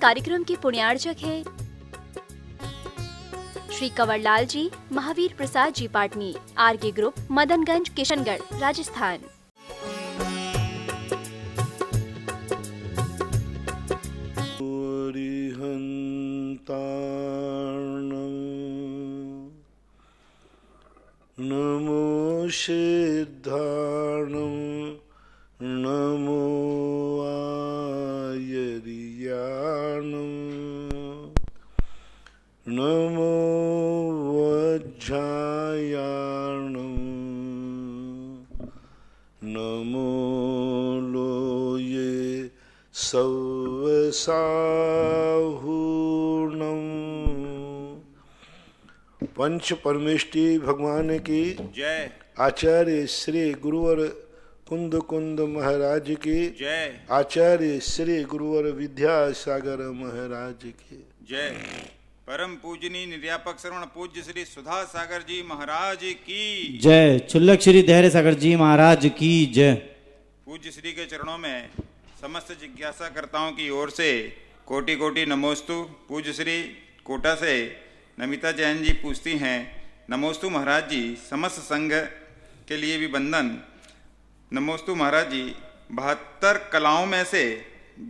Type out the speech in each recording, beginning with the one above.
कार्यक्रम के पुण्यार्चक हैं श्री कंवरलाल जी, महावीर प्रसाद जी पाटनी, आरके ग्रुप, मदनगंज, किशनगढ़, राजस्थान। नमो सिद्धार्णं नमो आयर्याणं नमो वज्रायाणं नमो लोये सवसाहूर्णं। पंच परमेष्टि भगवान की जय। आचार्य श्री गुरुवर कुंद कुंद महाराज की जय। आचार्य श्री गुरुवर विद्यासागर महाराज की जय। परम पूजनीय निर्यापक श्रवण पूज्य श्री सुधा सागर जी महाराज की जय। चुल्लक श्री धैर्य सागर जी महाराज की जय। पूज्य श्री के चरणों में समस्त जिज्ञासा कर्ताओं की ओर से कोटि कोटि नमोस्तु। पूज्य श्री कोटा से नमिता जैन जी पूछती हैं, नमोस्तु महाराज जी, समस्त संघ के लिए भी वंदन। नमोस्तु महाराज जी, 72 कलाओं में से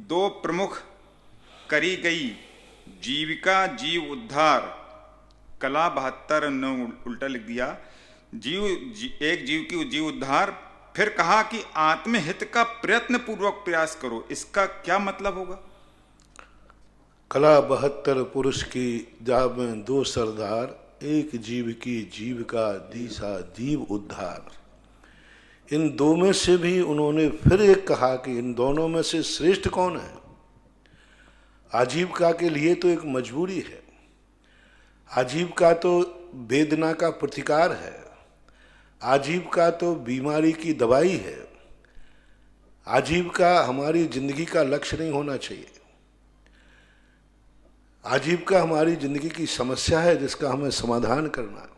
2 प्रमुख करी गई जीविका जीव उद्धार कला 72 ने उल्टा लिख दिया। एक जीव की जीव उद्धार, फिर कहा कि आत्महित का प्रयत्न पूर्वक प्रयास करो, इसका क्या मतलब होगा? कला 72 पुरुष की जाब में 2 सरदार, एक जीव की जीविका दिशा जीव उद्धार। इन 2 में से भी उन्होंने फिर एक कहा कि इन दोनों में से श्रेष्ठ कौन है? आजीविका के लिए तो एक मजबूरी है, आजीविका तो वेदना का प्रतिकार है, आजीविका तो बीमारी की दवाई है, आजीविका हमारी जिंदगी का लक्ष्य नहीं होना चाहिए। आजीविका हमारी जिंदगी की समस्या है जिसका हमें समाधान करना है।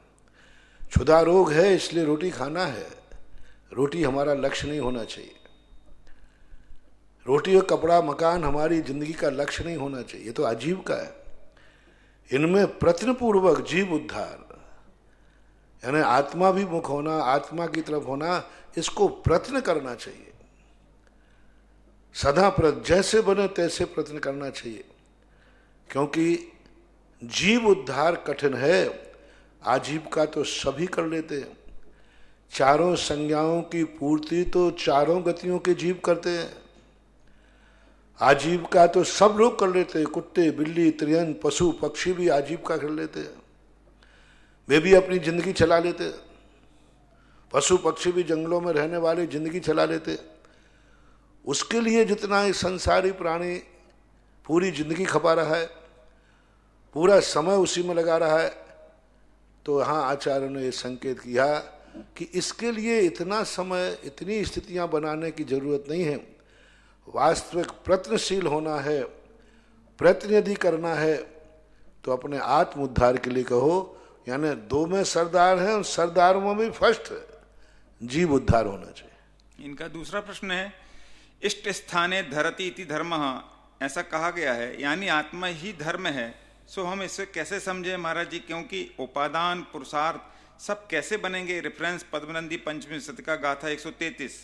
क्षुधा रोग है इसलिए रोटी खाना है, रोटी हमारा लक्ष्य नहीं होना चाहिए। रोटी और कपड़ा मकान हमारी जिंदगी का लक्ष्य नहीं होना चाहिए, ये तो आजीविका है। इनमें प्रयत्नपूर्वक जीव उद्धार यानी आत्मा भी मुख होना, आत्मा की तरफ होना, इसको प्रयत्न करना चाहिए। सदा प्रयत्न, जैसे बने तैसे प्रयत्न करना चाहिए, क्योंकि जीव उद्धार कठिन है। आजीविका तो सभी कर लेते हैं, चारों संज्ञाओं की पूर्ति तो चारों गतियों के जीव करते हैं। आजीविका तो सब लोग कर लेते हैं, कुत्ते बिल्ली त्रियन पशु पक्षी भी आजीविका कर लेते हैं, वे भी अपनी जिंदगी चला लेते हैं। पशु पक्षी भी जंगलों में रहने वाले जिंदगी चला लेते हैं। उसके लिए जितना एक संसारी प्राणी पूरी जिंदगी खपा रहा है, पूरा समय उसी में लगा रहा है, तो यहाँ आचार्य ने ये संकेत किया कि इसके लिए इतना समय, इतनी स्थितियां बनाने की जरूरत नहीं है। वास्तविक प्रयत्नशील होना है। प्रयत्न यदि करना है तो अपने आत्म उद्धार के लिए कहो, यानी 2 में सरदार हैं, सरदारों में भी फर्स्ट जीव उद्धार होना चाहिए। इनका दूसरा प्रश्न है, इष्ट स्थाने धरती इति धर्मः, ऐसा कहा गया है, यानी आत्मा ही धर्म है। सो हम इसे कैसे समझे महाराज जी, क्योंकि उपादान पुरुषार्थ सब कैसे बनेंगे? रेफरेंस पद्मनंदी पंचमी शतका गाथा 133।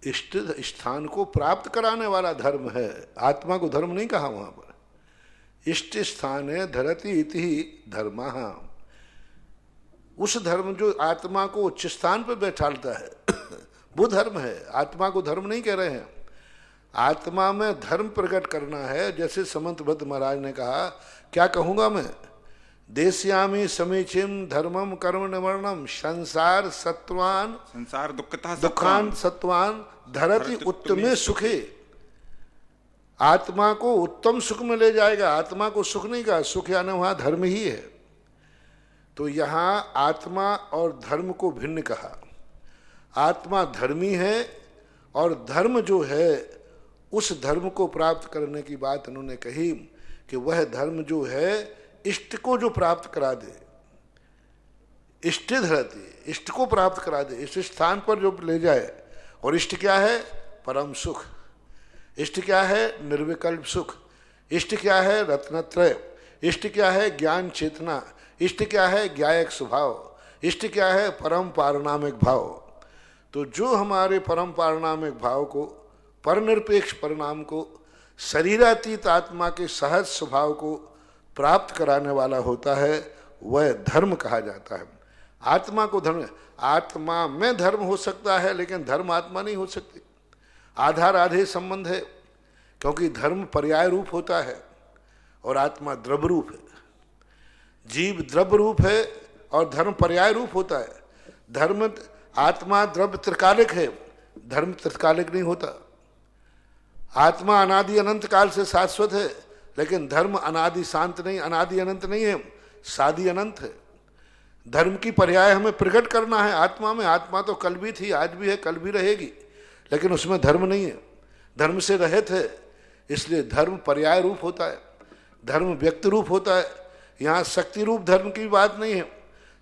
इष्ट स्थान को प्राप्त कराने वाला धर्म है, आत्मा को धर्म नहीं कहा वहां पर। इष्ट स्थान है धरती इति धर्मः, उस धर्म जो आत्मा को उच्च स्थान पर बैठालता है वो धर्म है। आत्मा को धर्म नहीं कह रहे हैं, आत्मा में धर्म प्रकट करना है। जैसे समंत भट्ट महाराज ने कहा, क्या कहूँगा मैं, देश्यामी समीचीम धर्मम कर्म निवर्णम संसार सत्वान संसार दुखान सत्वान धरती उत्तमे सुखे। आत्मा को उत्तम सुख में ले जाएगा, आत्मा को सुख नहीं कहा, सुख यानी वहाँ धर्म ही है। तो यहाँ आत्मा और धर्म को भिन्न कहा। आत्मा धर्मी है और धर्म जो है उस धर्म को प्राप्त करने की बात उन्होंने कही कि वह धर्म जो है इष्ट को जो प्राप्त करा दे, इष्ट धरती, इष्ट को प्राप्त करा दे, इस स्थान पर जो ले जाए। और इष्ट क्या है? परम सुख। इष्ट क्या है? निर्विकल्प सुख। इष्ट क्या है? रत्नत्रय। इष्ट क्या है? ज्ञान चेतना। इष्ट क्या है? ज्ञायक स्वभाव। इष्ट क्या है? परम पारनामिक भाव। तो जो हमारे परम पारनामिक भाव को, परनिरपेक्ष परिणाम को, शरीरातीत आत्मा के सहज स्वभाव को प्राप्त कराने वाला होता है, वह धर्म कहा जाता है। आत्मा को धर्म, आत्मा में धर्म हो सकता है लेकिन धर्म आत्मा नहीं हो सकती। आधार आधे संबंध है, क्योंकि धर्म पर्याय रूप होता है और आत्मा द्रव्य रूप है। जीव द्रव्य रूप है और धर्म पर्याय रूप होता है। धर्म, आत्मा द्रव्य त्रिकालिक है, धर्म त्रिकालिक नहीं होता। आत्मा अनादि अनंत काल से शाश्वत है, लेकिन धर्म अनादि शांत नहीं, अनादि अनंत नहीं है, सादि अनंत है। धर्म की पर्याय हमें प्रकट करना है आत्मा में। आत्मा तो कल भी थी, आज भी है, कल भी रहेगी, लेकिन उसमें धर्म नहीं है, धर्म से रहित है। इसलिए धर्म पर्याय रूप होता है, धर्म व्यक्त रूप होता है। यहाँ शक्ति रूप धर्म की बात नहीं है।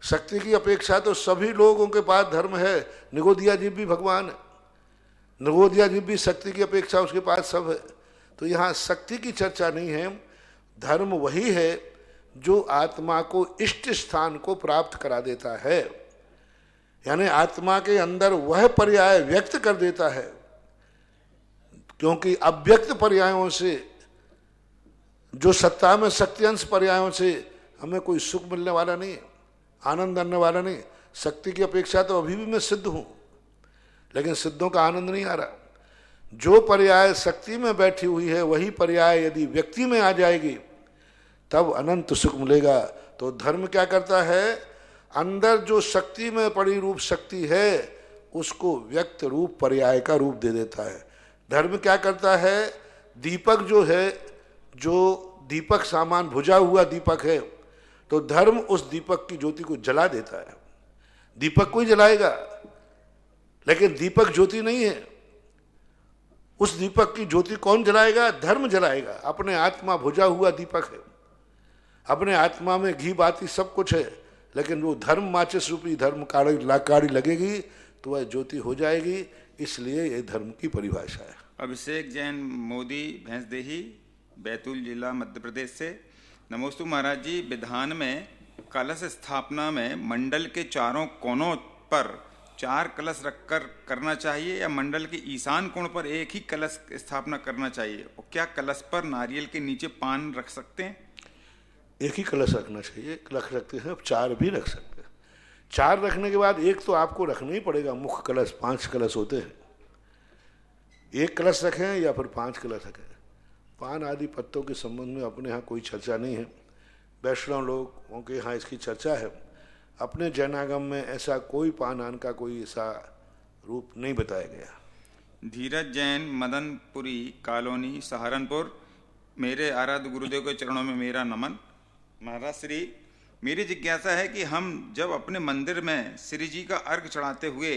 शक्ति की अपेक्षा तो सभी लोगों के पास धर्म है। निगोदिया जीव भी भगवान है, निगोदिया जीव भी शक्ति की अपेक्षा उसके पास सब है। तो यहाँ शक्ति की चर्चा नहीं है। धर्म वही है जो आत्मा को इष्ट स्थान को प्राप्त करा देता है, यानी आत्मा के अंदर वह पर्याय व्यक्त कर देता है। क्योंकि अव्यक्त पर्यायों से, जो सत्ता में शक्ति अंश पर्यायों से हमें कोई सुख मिलने वाला नहीं है, आनंद आने वाला नहीं। शक्ति की अपेक्षा तो अभी भी मैं सिद्ध हूं, लेकिन सिद्धों का आनंद नहीं आ रहा। जो पर्याय शक्ति में बैठी हुई है वही पर्याय यदि व्यक्ति में आ जाएगी तब अनंत सुख मिलेगा। तो धर्म क्या करता है? अंदर जो शक्ति में पड़ी रूप शक्ति है उसको व्यक्त रूप पर्याय का रूप दे देता है। धर्म क्या करता है? दीपक जो है, जो दीपक सामान भुजा हुआ दीपक है, तो धर्म उस दीपक की ज्योति को जला देता है। दीपक को ही जलाएगा, लेकिन दीपक ज्योति नहीं है। उस दीपक की ज्योति कौन जलाएगा? धर्म जलाएगा। अपने आत्मा भुजा हुआ दीपक है, अपने आत्मा में घी बाती सब कुछ है, लेकिन वो धर्म माचिस रूपी धर्म काड़ी लगेगी तो वह ज्योति हो जाएगी। इसलिए ये धर्म की परिभाषा है। अभिषेक जैन मोदी भैंसदेही, बैतूल जिला मध्य प्रदेश से। नमोस्तु महाराज जी, विधान में कलश स्थापना में मंडल के चारों कोनों पर 4 कलश रखकर करना चाहिए या मंडल के ईशान कोण पर एक ही कलश स्थापना करना चाहिए? और क्या कलश पर नारियल के नीचे पान रख सकते हैं? एक ही कलश रखना चाहिए। रख सकते हैं, 4 भी रख सकते हैं। 4 रखने के बाद एक तो आपको रखना ही पड़ेगा मुख्य कलश। 5 कलश होते हैं, एक कलश रखें या फिर 5 कलश रखें। पान आदि पत्तों के संबंध में अपने यहाँ कोई चर्चा नहीं है, वैष्णव लोगों के यहाँ इसकी चर्चा है। अपने जैनागम में ऐसा कोई पान आन का कोई ऐसा रूप नहीं बताया गया। धीरज जैन, मदनपुरी कॉलोनी, सहारनपुर। मेरे आराध्य गुरुदेव के चरणों में मेरा नमन। महाराज श्री, मेरी जिज्ञासा है कि हम जब अपने मंदिर में श्री जी का अर्घ चढ़ाते हुए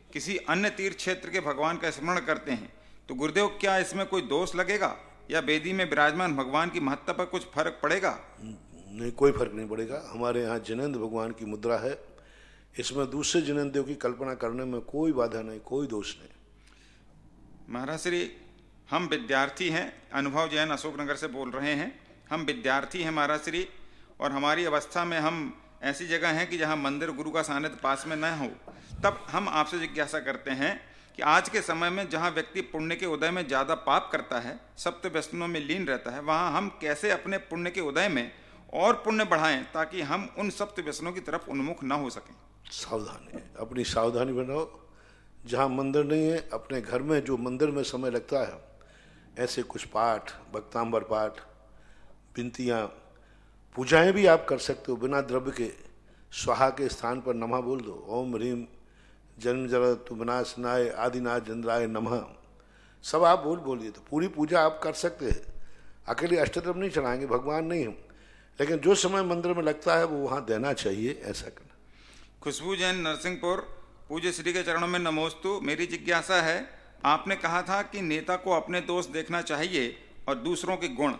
किसी अन्य तीर्थ क्षेत्र के भगवान का स्मरण करते हैं तो गुरुदेव क्या इसमें कोई दोष लगेगा या वेदी में विराजमान भगवान की महत्ता पर कुछ फर्क पड़ेगा? नहीं, कोई फर्क नहीं पड़ेगा। हमारे यहाँ जिनेंद्र भगवान की मुद्रा है, इसमें दूसरे जिनेंद्र देव की कल्पना करने में कोई बाधा नहीं, कोई दोष नहीं। महाराज श्री, हम विद्यार्थी हैं, अनुभव जैन अशोकनगर से बोल रहे हैं। हम विद्यार्थी हैं महाराज श्री, और हमारी अवस्था में हम ऐसी जगह हैं कि जहाँ मंदिर गुरु का सानिध्य पास में न हो। तब हम आपसे जिज्ञासा करते हैं कि आज के समय में जहाँ व्यक्ति पुण्य के उदय में ज़्यादा पाप करता है, सप्त व्यसनों में लीन रहता है, वहाँ हम कैसे अपने पुण्य के उदय में और पुण्य बढ़ाएं ताकि हम उन सप्त व्यसनों की तरफ उन्मुख न हो सकें? सावधानी, अपनी सावधानी बनाओ। जहाँ मंदिर नहीं है, अपने घर में जो मंदिर में समय लगता है, ऐसे कुछ पाठ, भक्तांबर पाठ, विनतियाँ, पूजाएं भी आप कर सकते हो बिना द्रव्य के। स्वाहा के स्थान पर नमः बोल दो। ओम ह्रीम जन्म जरतु विनाशनाय आदिनाथ चंद्राय नमः, सब आप बोलिए तो पूरी पूजा आप कर सकते हैं। अकेले अष्टद्रव्य नहीं चढ़ाएंगे, भगवान नहीं हम, लेकिन जो समय मंदिर में लगता है वो वहाँ देना चाहिए, ऐसा करना। खुशबू जैन नरसिंहपुर, पूज्य श्री के चरणों में नमोस्तु। मेरी जिज्ञासा है, आपने कहा था कि नेता को अपने दोष देखना चाहिए और दूसरों के गुण।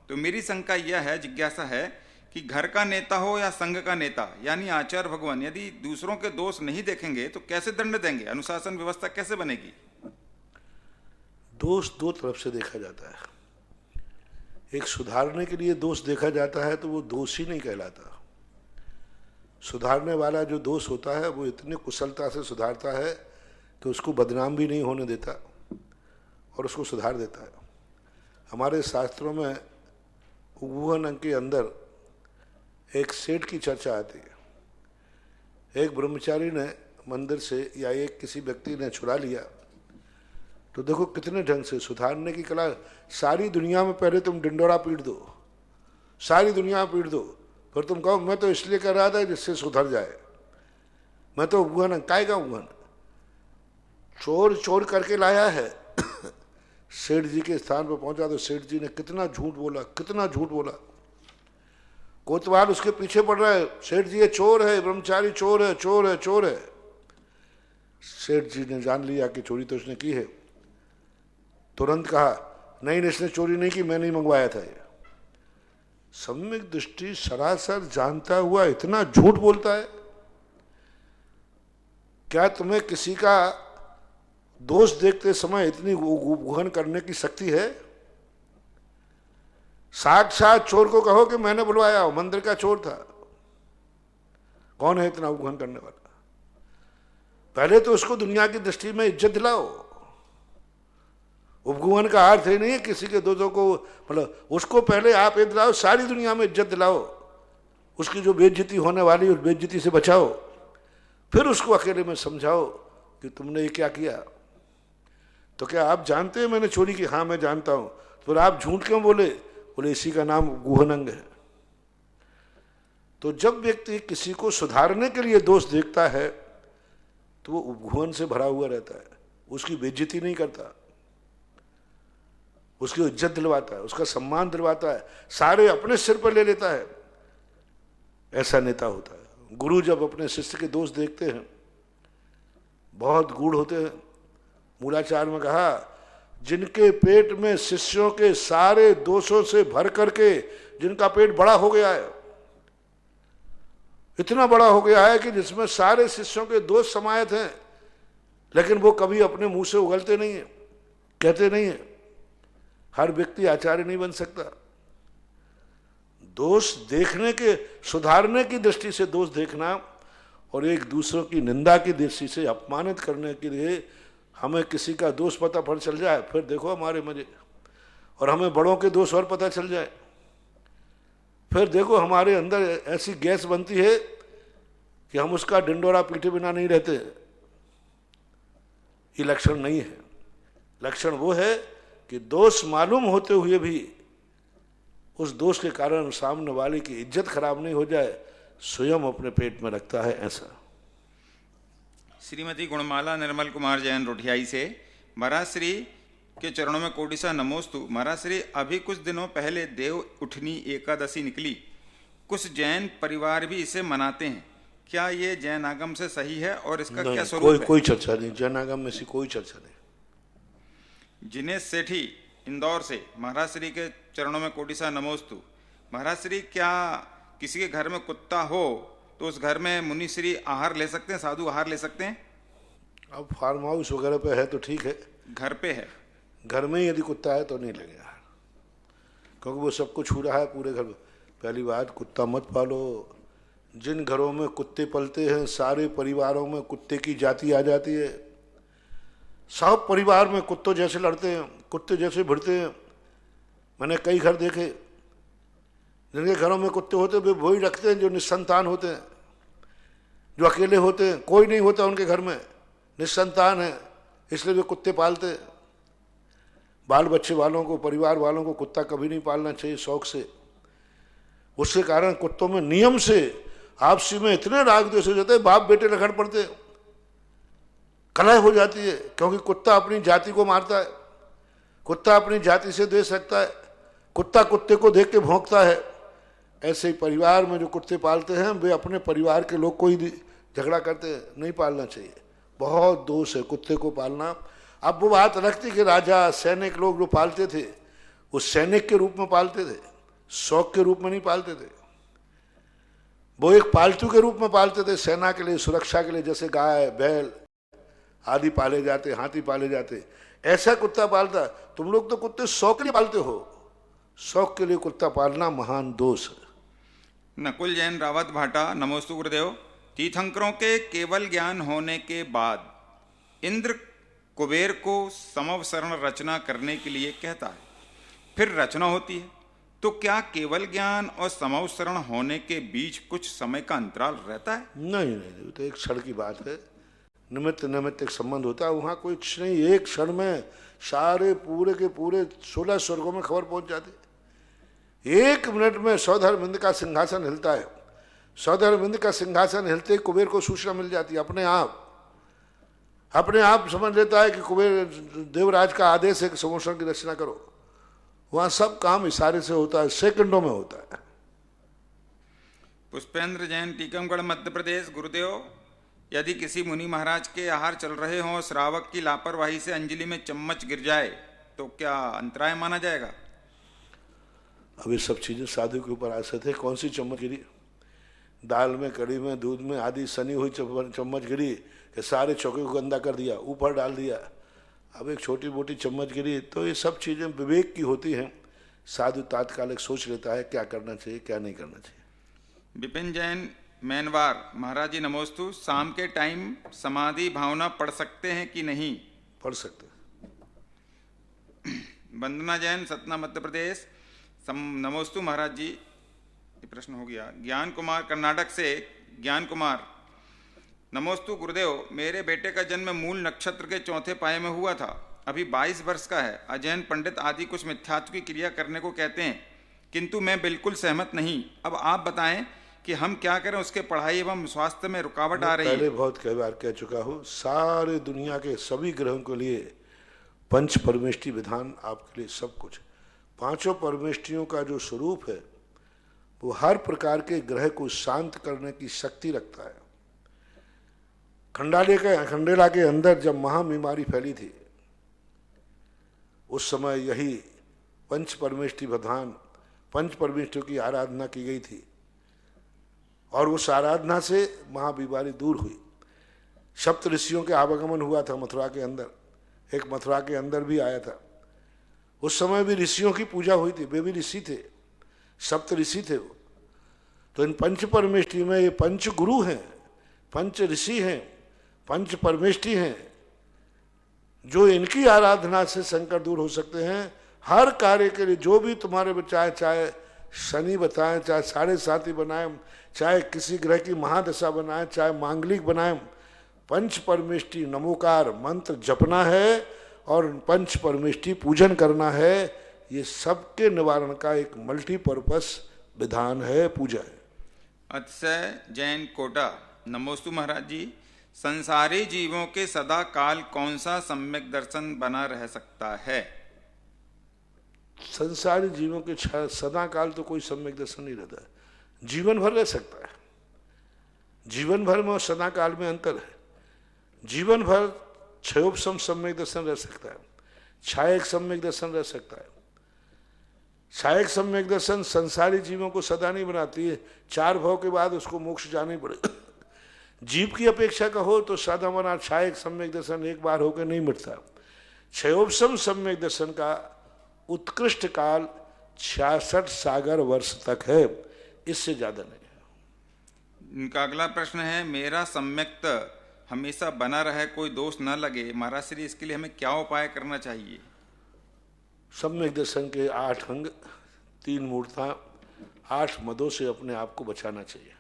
तो मेरी शंका यह है, जिज्ञासा है कि घर का नेता हो या संघ का नेता, यानी आचार्य भगवान, यदि दूसरों के दोष नहीं देखेंगे तो कैसे दंड देंगे? अनुशासन व्यवस्था कैसे बनेगी? दोष दो तरफ से देखा जाता है। एक सुधारने के लिए दोष देखा जाता है तो वो दोष ही नहीं कहलाता। सुधारने वाला जो दोष होता है वो इतनी कुशलता से सुधारता है कि उसको बदनाम भी नहीं होने देता और उसको सुधार देता है। हमारे शास्त्रों में उपगुहन अंग के अंदर एक सेठ की चर्चा आती है। एक ब्रह्मचारी ने मंदिर से या एक किसी व्यक्ति ने छुड़ा लिया, तो देखो कितने ढंग से सुधारने की कला। सारी दुनिया में पहले तुम डिंडोरा पीट दो, सारी दुनिया पीट दो, फिर तुम कहो मैं तो इसलिए कर रहा था जिससे सुधर जाए। मैं तो उपगुहन काय का उपगुहन चोर चोर करके लाया है सेठ जी के स्थान पर पहुंचा तो सेठ जी ने कितना झूठ बोला, कितना झूठ बोला। कोतवाल उसके पीछे पड़ रहा है, सेठ जी ये चोर है, ब्रह्मचारी चोर है, चोर है, चोर है। सेठ जी ने जान लिया कि चोरी तो उसने की है, तुरंत कहा नहीं इसने चोरी नहीं की, मैंने ही मंगवाया था। ये सम्यक दृष्टि सरासर जानता हुआ इतना झूठ बोलता है। क्या तुम्हें किसी का दोष देखते समय इतनी उपगुहन करने की शक्ति है? साक्षात चोर को कहो कि मैंने बुलवाया, मंदिर का चोर था। कौन है इतना उपगुहन करने वाला? पहले तो उसको दुनिया की दृष्टि में इज्जत दिलाओ। उपगुहन का अर्थ ही नहीं है किसी के दोषों को, मतलब उसको पहले आप ये दिलाओ, सारी दुनिया में इज्जत दिलाओ, उसकी जो बेइज्जती होने वाली उस बेइज्जती से बचाओ, फिर उसको अकेले में समझाओ कि तुमने ये क्या किया। तो क्या आप जानते हैं मैंने चोरी की? हाँ मैं जानता हूं। तो आप झूठ क्यों बोले? बोले इसी का नाम उपगुहन अंग है। तो जब व्यक्ति किसी को सुधारने के लिए दोष देखता है तो वो उपगुहन से भरा हुआ रहता है, उसकी बेइज्जती नहीं करता, उसकी इज्जत दिलवाता है, उसका सम्मान दिलवाता है, सारे अपने सिर पर ले लेता है। ऐसा नेता होता है। गुरु जब अपने शिष्य के दोष देखते हैं बहुत गूढ़ होते हैं। मूलाचार्य में कहा जिनके पेट में शिष्यों के सारे दोषों से भर करके जिनका पेट बड़ा हो गया है, इतना बड़ा हो गया है कि जिसमें सारे शिष्यों के दोष समाहित हैं, लेकिन वो कभी अपने मुंह से उगलते नहीं है, कहते नहीं है। हर व्यक्ति आचार्य नहीं बन सकता। दोष देखने के, सुधारने की दृष्टि से दोष देखना और एक दूसरों की निंदा की दृष्टि से अपमानित करने के लिए हमें किसी का दोष पता पड़ चल जाए, फिर देखो हमारे मजे। और हमें बड़ों के दोष और पता चल जाए, फिर देखो हमारे अंदर ऐसी गैस बनती है कि हम उसका डिंडोरा पीटे बिना नहीं रहते। ये लक्षण नहीं है। लक्षण वो है कि दोष मालूम होते हुए भी उस दोष के कारण सामने वाले की इज्जत खराब नहीं हो जाए, स्वयं अपने पेट में रखता है। ऐसा श्रीमती गुणमाला निर्मल कुमार जैन रोटियाई से, महाराज श्री के चरणों में कोटिसा नमोस्तु। महाराज श्री, अभी कुछ दिनों पहले देव उठनी एकादशी निकली, कुछ जैन परिवार भी इसे मनाते हैं, क्या ये जैन आगम से सही है और इसका क्या स्वरूप है? कोई चर्चा नहीं, जैन आगम में से कोई चर्चा नहीं। जिनेश सेठी इंदौर से, महाराज श्री के चरणों में कोटिसा नमोस्तु। महाराज श्री, क्या किसी के घर में कुत्ता हो तो उस घर में मुनि श्री आहार ले सकते हैं, साधु आहार ले सकते हैं? अब फार्म हाउस वगैरह पे है तो ठीक है, घर पे है, घर में यदि कुत्ता है तो नहीं लगेगा, क्योंकि वो सब कुछ छू रहा है पूरे घर में। पहली बात, कुत्ता मत पालो। जिन घरों में कुत्ते पलते हैं सारे परिवारों में कुत्ते की जाति आ जाती है। सब परिवार में कुत्तों जैसे लड़ते हैं, कुत्ते जैसे भिड़ते हैं। मैंने कई घर देखे जिनके घरों में कुत्ते होते वे वही रखते हैं जो निस्संतान होते हैं, जो अकेले होते हैं, कोई नहीं होता उनके घर में, निस्संतान है, इसलिए वे कुत्ते पालते हैं। बाल बच्चे वालों को, परिवार वालों को कुत्ता कभी नहीं पालना चाहिए शौक से। उसके कारण कुत्तों में नियम से आपसी में इतने राग द्वेष हो जाते हैं, बाप बेटे रगड़ पड़ते हैं, कलह हो जाती है, क्योंकि कुत्ता अपनी जाति को मारता है, कुत्ता अपनी जाति से द्वेष रखता है, कुत्ता कुत्ते को देख के भौंकता है। ऐसे ही परिवार में जो कुत्ते पालते हैं वे अपने परिवार के लोग को ही झगड़ा करते हैं, नहीं पालना चाहिए, बहुत दोष है कुत्ते को पालना। अब वो बात रखती कि राजा सैनिक लोग जो पालते थे वो सैनिक के रूप में पालते थे, शौक के रूप में नहीं पालते थे। वो एक पालतू के रूप में पालते थे, सेना के लिए, सुरक्षा के लिए, जैसे गाय बैल आदि पाले जाते, हाथी पाले जाते, ऐसा कुत्ता पालता। तुम लोग तो कुत्ते शौक के लिए पालते हो, शौक के लिए कुत्ता पालना महान दोष है। नकुल जैन रावत भाटा, नमोस्तु गुरुदेव। तीर्थंकरों के केवल ज्ञान होने के बाद इंद्र कुबेर को समवसरण रचना करने के लिए कहता है, फिर रचना होती है, तो क्या केवल ज्ञान और समवसरण होने के बीच कुछ समय का अंतराल रहता है? नहीं नहीं, तो एक क्षण की बात है, निमित्त निमित्त एक संबंध होता है, वहाँ कोई कुछ नहीं, एक क्षण में सारे पूरे के पूरे 16 स्वर्गों में खबर पहुंच जाती है। एक मिनट में सौधर्मबिंद का सिंहासन हिलता है, सौधर्मबिंद का सिंहासन हिलते ही कुबेर को सूचना मिल जाती है, अपने आप समझ लेता है कि कुबेर देवराज का आदेश है कि समवसरण की रचना करो। वहां सब काम इशारे से होता है, सेकंडों में होता है। पुष्पेंद्र जैन, टीकमगढ़, मध्य प्रदेश। गुरुदेव, यदि किसी मुनि महाराज के आहार चल रहे हों, श्रावक की लापरवाही से अंजलि में चम्मच गिर जाए तो क्या अंतराय माना जाएगा? अब ये सब चीजें साधु के ऊपर आश्रित है। कौन सी चम्मच गिरी? दाल में, कड़ी में, दूध में आदि सनी हुई चम्मच गिरी कि सारे चौके को गंदा कर दिया, ऊपर डाल दिया। अब एक छोटी मोटी चम्मच गिरी, तो ये सब चीजें विवेक की होती हैं। साधु तात्कालिक सोच लेता है क्या करना चाहिए क्या नहीं करना चाहिए। विपिन जैन, मैनवार, महाराज जी नमोस्तु। शाम के टाइम समाधि भावना पढ़ सकते हैं कि नहीं? पढ़ सकते। वंदना जैन, सतना, मध्य प्रदेश। नमोस्तु महाराज जी, ये प्रश्न हो गया। ज्ञान कुमार, कर्नाटक से। ज्ञान कुमार, नमोस्तु गुरुदेव, मेरे बेटे का जन्म मूल नक्षत्र के चौथे पाए में हुआ था, अभी 22 वर्ष का है। अजैन पंडित आदि कुछ मिथ्यात्व की क्रिया करने को कहते हैं, किंतु मैं बिल्कुल सहमत नहीं। अब आप बताएं कि हम क्या करें, उसके पढ़ाई एवं स्वास्थ्य में रुकावट आ रही है। पहले बहुत कई बार कह चुका हूँ, सारे दुनिया के सभी ग्रहों के लिए पंच परमेष्टि विधान आपके लिए सब कुछ। पांचों परमेष्टियों का जो स्वरूप है वो हर प्रकार के ग्रह को शांत करने की शक्ति रखता है। खंडेला के अंदर जब महाबीमारी फैली थी, उस समय यही पंच परमेष्टि विधान, पंच परमेष्टियों की आराधना की गई थी और उस आराधना से महाबीमारी दूर हुई। सप्त ऋषियों के आवागमन हुआ था मथुरा के अंदर, एक मथुरा के अंदर भी आया था। उस समय भी ऋषियों की पूजा हुई थी, वे भी ऋषि थे, सप्त ऋषि थे वो। तो इन पंच परमेष्टि में ये पंच गुरु हैं, पंच ऋषि हैं, पंच परमेष्टि हैं, जो इनकी आराधना से संकट दूर हो सकते हैं। हर कार्य के लिए जो भी तुम्हारे बचाए, चाहे शनि बताएं, चाहे साढ़े साथी बनाए, चाहे किसी ग्रह की महादशा बनाए, चाहे मांगलिक बनाए, पंच परमेष्टि नमोकार मंत्र जपना है और पंच परमेष्टि पूजन करना है। ये सबके निवारण का एक मल्टीपर्पस विधान है, पूजा है। अतिशय जैन, कोटा, नमोस्तु महाराज जी। संसारी जीवों के सदा काल कौन सा सम्यक दर्शन बना रह सकता है? संसारी जीवों के सदा काल तो कोई सम्यक दर्शन नहीं रहता है, जीवन भर रह सकता है। जीवन भर में और सदा काल में अंतर है। जीवन भर क्षयोपम सम्यक दर्शन रह सकता है, छायक सम्यक दर्शन रह सकता है। छायक सम्यक दर्शन संसारी जीवों को सदा नहीं बनाती है, 4 भाव के बाद उसको मोक्ष जाना ही पड़ेगा। जीव की अपेक्षा का हो तो सादा मना छायक सम्यक दर्शन एक बार होकर नहीं मिटता। क्षयोपम सम्यक दर्शन का उत्कृष्ट काल 66 सागर वर्ष तक है, इससे ज्यादा नहीं है। इनका अगला प्रश्न है, मेरा सम्यक्त हमेशा बना रहे, कोई दोष न लगे, महाराज श्री, इसके लिए हमें क्या उपाय करना चाहिए? सम्यक दर्शन के 8 अंग, 3 मूर्ता, 8 मदों से अपने आप को बचाना चाहिए।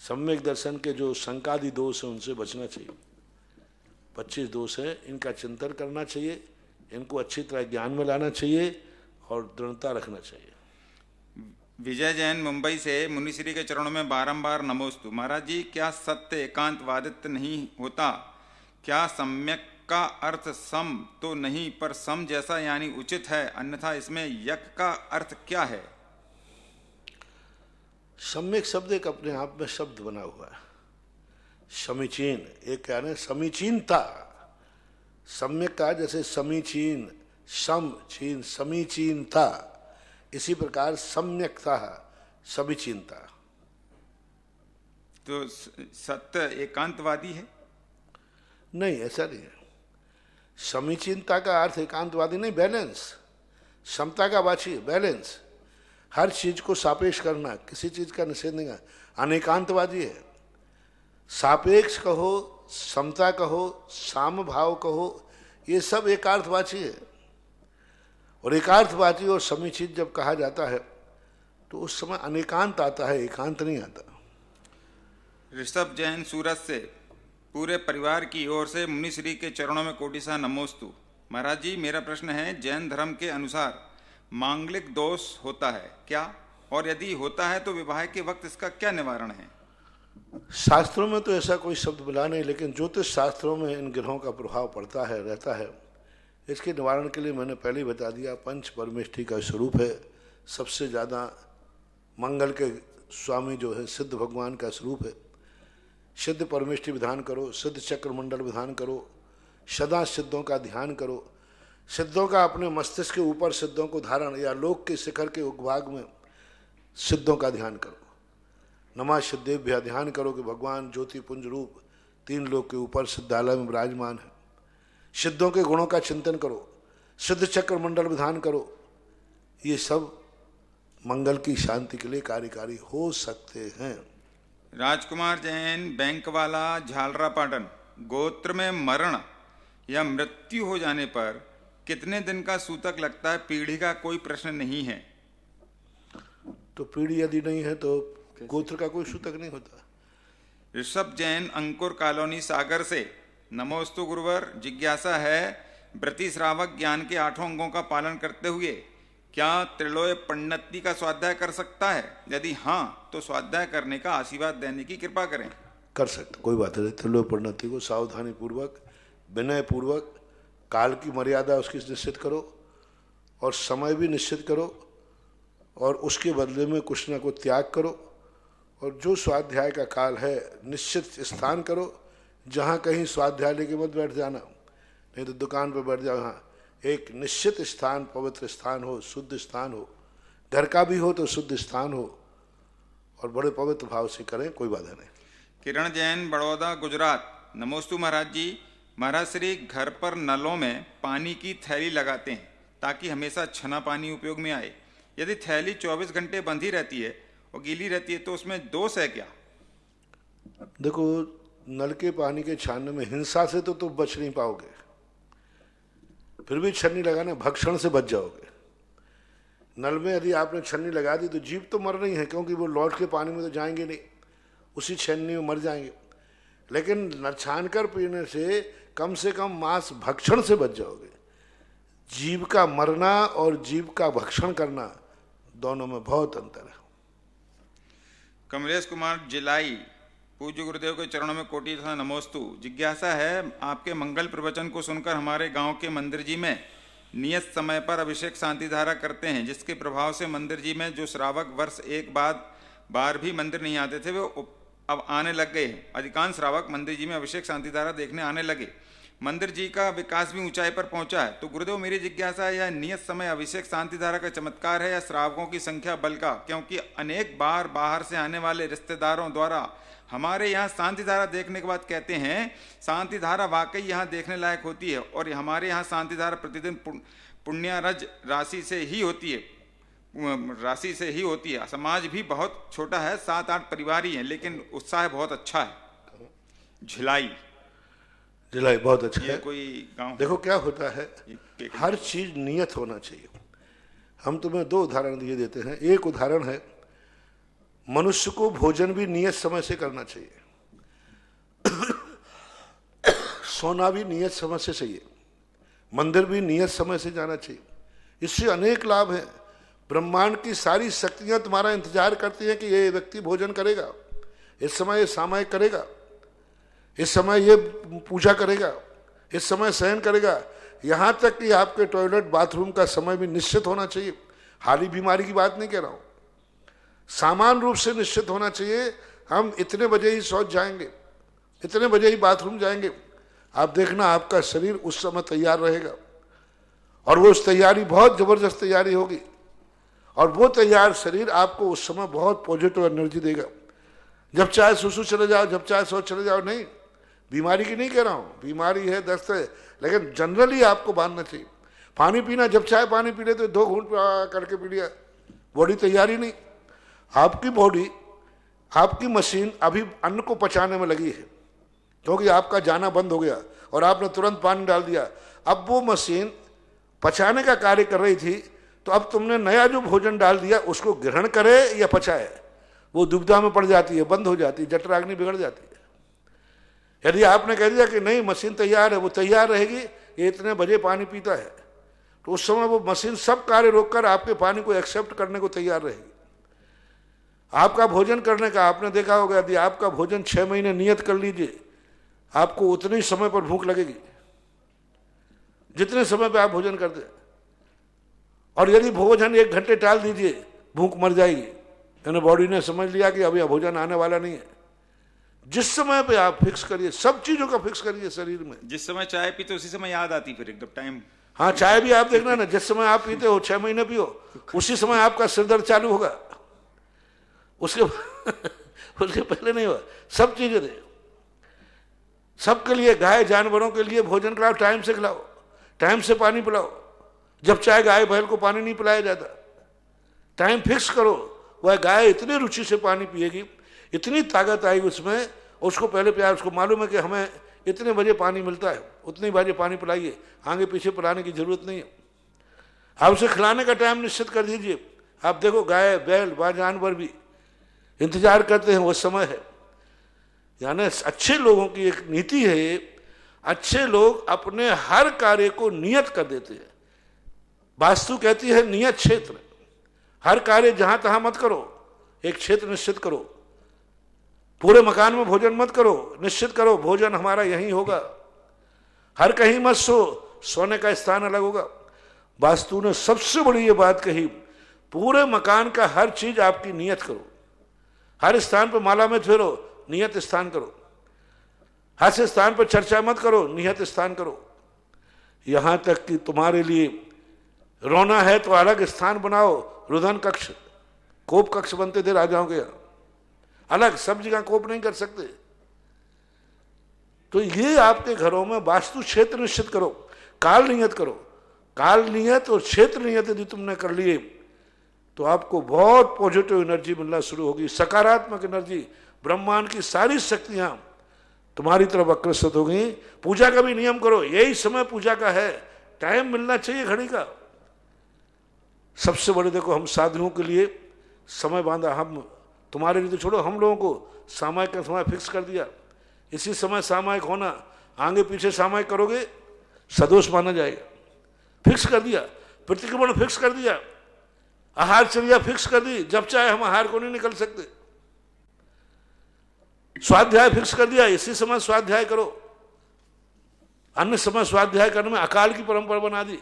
सम्यक दर्शन के जो शंकादि दोष हैं उनसे बचना चाहिए। 25 दोष है, इनका चिंतन करना चाहिए, इनको अच्छी तरह ज्ञान में लाना चाहिए और दृढ़ता रखना चाहिए। विजय जैन, मुंबई से। मुनिश्री के चरणों में बारंबार नमोस्तु। महाराज जी, क्या सत्य एकांतवादित्व नहीं होता? क्या सम्यक का अर्थ सम तो नहीं, पर सम जैसा यानी उचित है, अन्यथा इसमें यक का अर्थ क्या है? सम्यक शब्द एक अपने आप में शब्द बना हुआ है। समीचीन, एक क्या है, समीचीनता। सम्यक का जैसे समीचीन, सम चीन, समीचीनता, इसी प्रकार सम्यकता, समीचीनता। तो सत्य एकांतवादी है? नहीं, ऐसा नहीं है। समीचीनता का अर्थ एकांतवादी नहीं, बैलेंस। समता का वाची है, बैलेंस, हर चीज को सापेक्ष करना, किसी चीज का निषेध नहीं है, अनेकांतवादी है। सापेक्ष कहो, समता कहो, साम भाव कहो, ये सब एकार्थवाची है। और एकार्थवाची और समीचित जब कहा जाता है तो उस समय अनेकांत आता है, एकांत नहीं आता। ऋषभ जैन सूरत से पूरे परिवार की ओर से मुनि श्री के चरणों में कोटि सा नमोस्तु। महाराज जी, मेरा प्रश्न है, जैन धर्म के अनुसार मांगलिक दोष होता है क्या, और यदि होता है तो विवाह के वक्त इसका क्या निवारण है? शास्त्रों में तो ऐसा कोई शब्द मिला नहीं, लेकिन ज्योतिष शास्त्रों में इन ग्रहों का प्रभाव पड़ता है, रहता है। इसके निवारण के लिए मैंने पहले ही बता दिया, पंच परमेष्ठी का स्वरूप है। सबसे ज़्यादा मंगल के स्वामी जो है सिद्ध भगवान का स्वरूप है। सिद्ध परमेष्ठी विधान करो, सिद्ध चक्र मंडल विधान करो, सदा सिद्धों का ध्यान करो, सिद्धों का अपने मस्तिष्क के ऊपर सिद्धों को धारण, या लोक के शिखर के उपभाग में सिद्धों का ध्यान करो। नमा सिद्धेभ्य ध्यान करो कि भगवान ज्योति पुंज रूप 3 लोक के ऊपर सिद्धालय में विराजमान है। सिद्धों के गुणों का चिंतन करो, सिद्ध चक्र मंडल विधान करो। ये सब मंगल की शांति के लिए कार्यकारी हो सकते हैं। राजकुमार जैन, बैंक वाला, झालरा पाटन, गोत्र में मरण या मृत्यु हो जाने पर कितने दिन का सूतक लगता है? पीढ़ी का कोई प्रश्न नहीं है। तो पीढ़ी यदि नहीं है तो गोत्र का कोई सूतक नहीं होता। ऋषभ जैन, अंकुर कॉलोनी, सागर से नमोस्तु गुरुवर। जिज्ञासा है, व्रति श्रावक ज्ञान के 8 अंगों का पालन करते हुए क्या त्रिलोय पंडिती का स्वाध्याय कर सकता है? यदि हाँ तो स्वाध्याय करने का आशीर्वाद देने की कृपा करें। कर सकते, कोई बात नहीं। त्रिलोय परिणति को सावधानी पूर्वक, विनय पूर्वक, काल की मर्यादा उसकी निश्चित करो और समय भी निश्चित करो, और उसके बदले में कुछ न कुछ त्याग करो। और जो स्वाध्याय का काल है निश्चित स्थान करो, जहाँ कहीं स्वाध्याय लेके मत बैठ जाना, नहीं तो दुकान पर बैठ जाओ। हाँ, एक निश्चित स्थान, पवित्र स्थान हो, शुद्ध स्थान हो, घर का भी हो तो शुद्ध स्थान हो, और बड़े पवित्र भाव से करें, कोई बाधा नहीं। किरण जैन, बड़ौदा, गुजरात, नमोस्तु महाराज जी। महाराज श्री घर पर नलों में पानी की थैली लगाते हैं ताकि हमेशा छना पानी उपयोग में आए। यदि थैली 24 घंटे बंधी रहती है और गीली रहती है तो उसमें दोष है क्या? देखो, नल के पानी के छानने में हिंसा से तो तुम बच नहीं पाओगे, फिर भी छन्नी लगाना, भक्षण से बच जाओगे। नल में यदि आपने छन्नी लगा दी तो जीव तो मर रही है, क्योंकि वो लौट के पानी में तो जाएंगे नहीं, उसी छन्नी में मर जाएंगे। लेकिन न छान कर पीने से कम मांस भक्षण से बच जाओगे। जीव का मरना और जीव का भक्षण करना, दोनों में बहुत अंतर है। कमलेश कुमार जिलाई, पूज्य गुरुदेव के चरणों में कोटि था नमोस्तु। जिज्ञासा है, आपके मंगल प्रवचन को सुनकर हमारे गांव के मंदिर जी में नियत समय पर अभिषेक शांति धारा करते हैं, जिसके प्रभाव से मंदिर जी में जो श्रावक वर्ष एक बार भी मंदिर नहीं आते थे, वो अब आने लग गए हैं। अधिकांश श्रावक मंदिर जी में अभिषेक शांति धारा देखने आने लगे। मंदिर जी का विकास भी ऊंचाई पर पहुंचा है। तो गुरुदेव, मेरी जिज्ञासा है, यह नियत समय अभिषेक शांति धारा का चमत्कार है या श्रावकों की संख्या बल का? क्योंकि अनेक बार बाहर से आने वाले रिश्तेदारों द्वारा हमारे यहाँ शांति धारा देखने के बाद कहते हैं शांति धारा वाकई यहाँ देखने लायक होती है, और हमारे यहाँ शांति धारा प्रतिदिन पुण्यारज राशि से ही होती है। समाज भी बहुत छोटा है, 7-8 परिवार ही हैं, लेकिन उत्साह बहुत अच्छा है। झिलाई बहुत अच्छा है। कोई गांव? देखो क्या होता है, हर चीज नियत होना चाहिए। हम तुम्हें 2 उदाहरण दिए देते हैं। एक उदाहरण है, मनुष्य को भोजन भी नियत समय से करना चाहिए, सोना भी नियत समय से चाहिए, मंदिर भी नियत समय से जाना चाहिए। इससे अनेक लाभ हैं। ब्रह्मांड की सारी शक्तियां तुम्हारा इंतजार करती हैं कि ये व्यक्ति भोजन करेगा, इस समय ये सामायिक करेगा, इस समय ये पूजा करेगा, इस समय शयन करेगा। यहाँ तक कि आपके टॉयलेट बाथरूम का समय भी निश्चित होना चाहिए। हाली बीमारी की बात नहीं कह रहा हूँ, सामान्य रूप से निश्चित होना चाहिए। हम इतने बजे ही शौच जाएंगे, इतने बजे ही बाथरूम जाएंगे, आप देखना आपका शरीर उस समय तैयार रहेगा, और वो उस तैयारी बहुत जबरदस्त तैयारी होगी, और वो तैयार शरीर आपको उस समय बहुत पॉजिटिव एनर्जी देगा। जब चाहे सुसु चले जाओ, जब चाहे शौच चले जाओ, नहीं, बीमारी की नहीं कह रहा हूँ, बीमारी है, दस्त है, लेकिन जनरली आपको बांधना चाहिए। पानी पीना, जब चाहे पानी पी लेते, 2 घूंट करके पी लिया, बॉडी तैयार ही नहीं। आपकी बॉडी, आपकी मशीन अभी अन्न को पचाने में लगी है, क्योंकि आपका जाना बंद हो गया और आपने तुरंत पानी डाल दिया। अब वो मशीन पचाने का कार्य कर रही थी, तो अब तुमने नया जो भोजन डाल दिया उसको ग्रहण करे या पचाए, वो दुविधा में पड़ जाती है, बंद हो जाती है, जठराग्नि बिगड़ जाती है। यदि आपने कह दिया कि नहीं मशीन तैयार है, वो तैयार रहेगी, ये इतने बजे पानी पीता है, तो उस समय वो मशीन सब कार्य रोककर आपके पानी को एक्सेप्ट करने को तैयार रहेगी। आपका भोजन करने का आपने देखा होगा, यदि आपका भोजन 6 महीने नियत कर लीजिए, आपको उतने ही समय पर भूख लगेगी जितने समय पे आप भोजन करते हैं। और यदि भोजन 1 घंटे टाल दीजिए, भूख मर जाएगी, यानी बॉडी ने समझ लिया कि अब यह भोजन आने वाला नहीं है। जिस समय पे आप फिक्स करिए, सब चीजों का फिक्स करिए शरीर में। जिस समय चाय पीते उसी समय याद आती, फिर एकदम टाइम। हाँ, चाय भी आप देखना ना, जिस समय आप पीते हो 6 महीने पियो, उसी समय आपका सिर दर्द चालू होगा, उसके उसके पहले नहीं हुआ। सब चीजें दे, सबके लिए, गाय जानवरों के लिए भोजन खिलाओ, टाइम से खिलाओ, टाइम से पानी पिलाओ। जब चाहे गाय बैल को पानी नहीं पिलाया जाता, टाइम फिक्स करो। वह गाय इतनी रुचि से पानी पिएगी, इतनी ताकत आएगी उसमें, उसको पहले प्यार, उसको मालूम है कि हमें इतने बजे पानी मिलता है, उतनी बजे पानी पिलाइए, आगे पीछे पिलाने की जरूरत नहीं है। आप उसे खिलाने का टाइम निश्चित कर दीजिए। आप देखो गाय बैल व जानवर भी इंतजार करते हैं, वो समय है। यानी अच्छे लोगों की एक नीति है, अच्छे लोग अपने हर कार्य को नियत कर देते हैं। वास्तु कहती है नियत क्षेत्र, हर कार्य जहां तहां मत करो, एक क्षेत्र निश्चित करो। पूरे मकान में भोजन मत करो, निश्चित करो भोजन हमारा यहीं होगा। हर कहीं मत सो, सोने का स्थान अलग होगा। वास्तु ने सबसे बड़ी ये बात कही, पूरे मकान का हर चीज आपकी नियत करो, हर स्थान पर माला में फेरो, नियत स्थान करो, हर से स्थान पर चर्चा मत करो, नियत स्थान करो। यहां तक कि तुम्हारे लिए रोना है तो अलग स्थान बनाओ, रुदन कक्ष, कोप कक्ष बनते थे राजाओं के यहां, अलग, सब जगह कोप नहीं कर सकते। तो ये आपके घरों में वास्तु क्षेत्र निश्चित करो, काल नियत करो। काल नियत और क्षेत्र नियत यदि तुमने कर लिए तो आपको बहुत पॉजिटिव एनर्जी मिलना शुरू होगी, सकारात्मक एनर्जी। ब्रह्मांड की सारी शक्तियां तुम्हारी तरफ आकर्षित होगी। पूजा का भी नियम करो, यही समय पूजा का है, टाइम मिलना चाहिए घड़ी का। सबसे बड़े देखो, हम साधुओं के लिए समय बांधा, हम तुम्हारे लिए तो छोड़ो, हम लोगों को सामायिक का समय फिक्स कर दिया। इसी समय सामायिक होना, आगे पीछे सामायिक करोगे सदोष माना जाएगा। फिक्स कर दिया, प्रतिक्रमण फिक्स कर दिया, आहारचर्या फिक्स कर दी, जब चाहे हम आहार को नहीं निकल सकते। स्वाध्याय फिक्स कर दिया, इसी समय स्वाध्याय करो। अन्य समय स्वाध्याय करने में अकाल की परंपरा बना दी,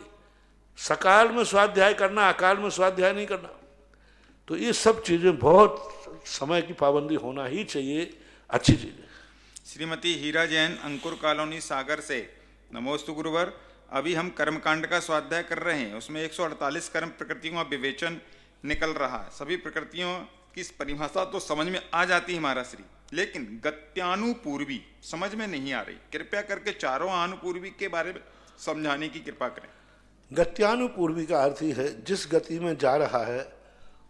सकाल में स्वाध्याय करना, अकाल में स्वाध्याय नहीं करना। तो ये सब चीजें बहुत समय की पाबंदी होना ही चाहिए, अच्छी चीज है। श्रीमती हीरा जैन, अंकुर कॉलोनी, सागर से, नमोस्तु गुरुवर। अभी हम कर्मकांड का स्वाध्याय कर रहे हैं, उसमें 148 कर्म प्रकृतियों का विवेचन निकल रहा है। सभी प्रकृतियों की परिभाषा तो समझ में आ जाती है महाराज श्री, लेकिन गत्यानुपूर्वी समझ में नहीं आ रही। कृपया करके चारों अनुपूर्वी के बारे में समझाने की कृपा करें। गत्यानुपूर्वी का अर्थ ही है जिस गति में जा रहा है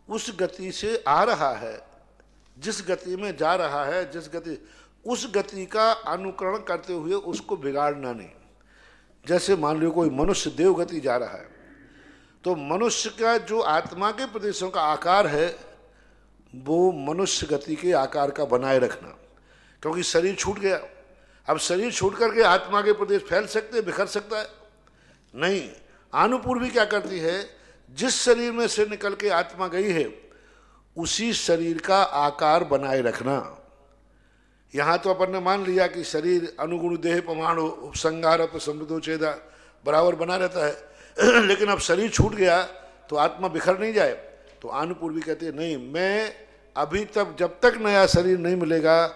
उस गति से आ रहा है, जिस गति में जा रहा है, जिस गति, उस गति का अनुकरण करते हुए उसको बिगाड़ना नहीं। जैसे मान लो कोई मनुष्य देव गति जा रहा है, तो मनुष्य का जो आत्मा के प्रदेशों का आकार है वो मनुष्य गति के आकार का बनाए रखना, क्योंकि शरीर छूट गया। अब शरीर छूट करके आत्मा के प्रदेश फैल सकते, बिखर सकता है नहीं। अनुपूर्वी क्या करती है, जिस शरीर में से निकल के आत्मा गई है उसी शरीर का आकार बनाए रखना। यहां तो अपन ने मान लिया कि शरीर अनुगुण देह परमाणु उपसंगार समृद्धो छेदा बराबर बना रहता है, लेकिन अब शरीर छूट गया तो आत्मा बिखर नहीं जाए। तो अनुपूर्वी कहते हैं नहीं, मैं अभी तक, जब तक नया शरीर नहीं मिलेगा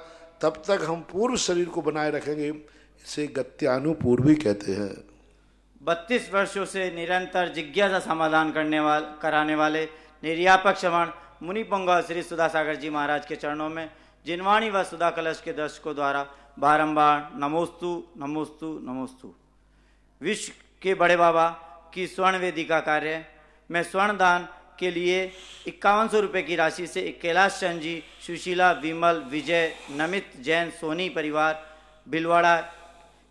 तब तक हम पूर्व शरीर को बनाए रखेंगे। इसे गत्यानुपूर्वी कहते हैं। 32 वर्षों से निरंतर जिज्ञासा समाधान कराने वाले निर्यापक श्रवण मुनि पुंगव श्री सुधासागर जी महाराज के चरणों में जिनवाणी व सुधा कलश के दर्शकों द्वारा बारंबार नमोस्तु नमोस्तु नमोस्तु। विश्व के बड़े बाबा की स्वर्ण वेदी का कार्य। मैं स्वर्ण दान के लिए 5100 रुपये की राशि से कैलाश चंद जी, सुशीला, विमल, विजय, नमित जैन, सोनी परिवार, भिलवाड़ा,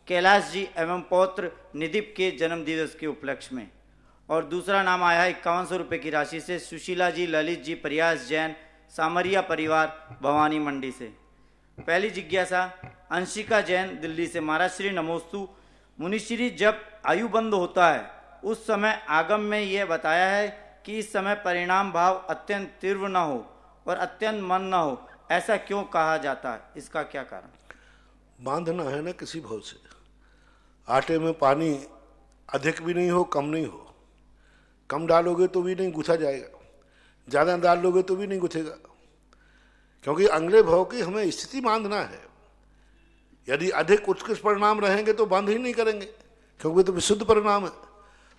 कैलाश जी एवं पौत्र निदीप के जन्मदिवस के उपलक्ष्य में। और दूसरा नाम आया है 5100 रुपये की राशि से सुशीला जी, ललित जी, प्रयास जैन, सामरिया परिवार, भवानी मंडी से। पहली जिज्ञासा अंशिका जैन, दिल्ली से। महाराज श्री नमोस्तु। मुनिश्री, जब आयु बंद होता है उस समय आगम में यह बताया है कि इस समय परिणाम भाव अत्यंत तीव्र न हो और अत्यंत मन न हो, ऐसा क्यों कहा जाता है? इसका क्या कारण? बांधना है ना किसी भाव से। आटे में पानी अधिक भी नहीं हो, कम नहीं हो। कम डालोगे तो भी नहीं गुथा जाएगा, ज़्यादा डाल लोगे तो भी नहीं गुथेगा, क्योंकि अगले भाव की हमें स्थिति बांधना है। यदि अधिक उत्कृष्ट परिणाम रहेंगे तो बंद ही नहीं करेंगे, क्योंकि तो विशुद्ध परिणाम है।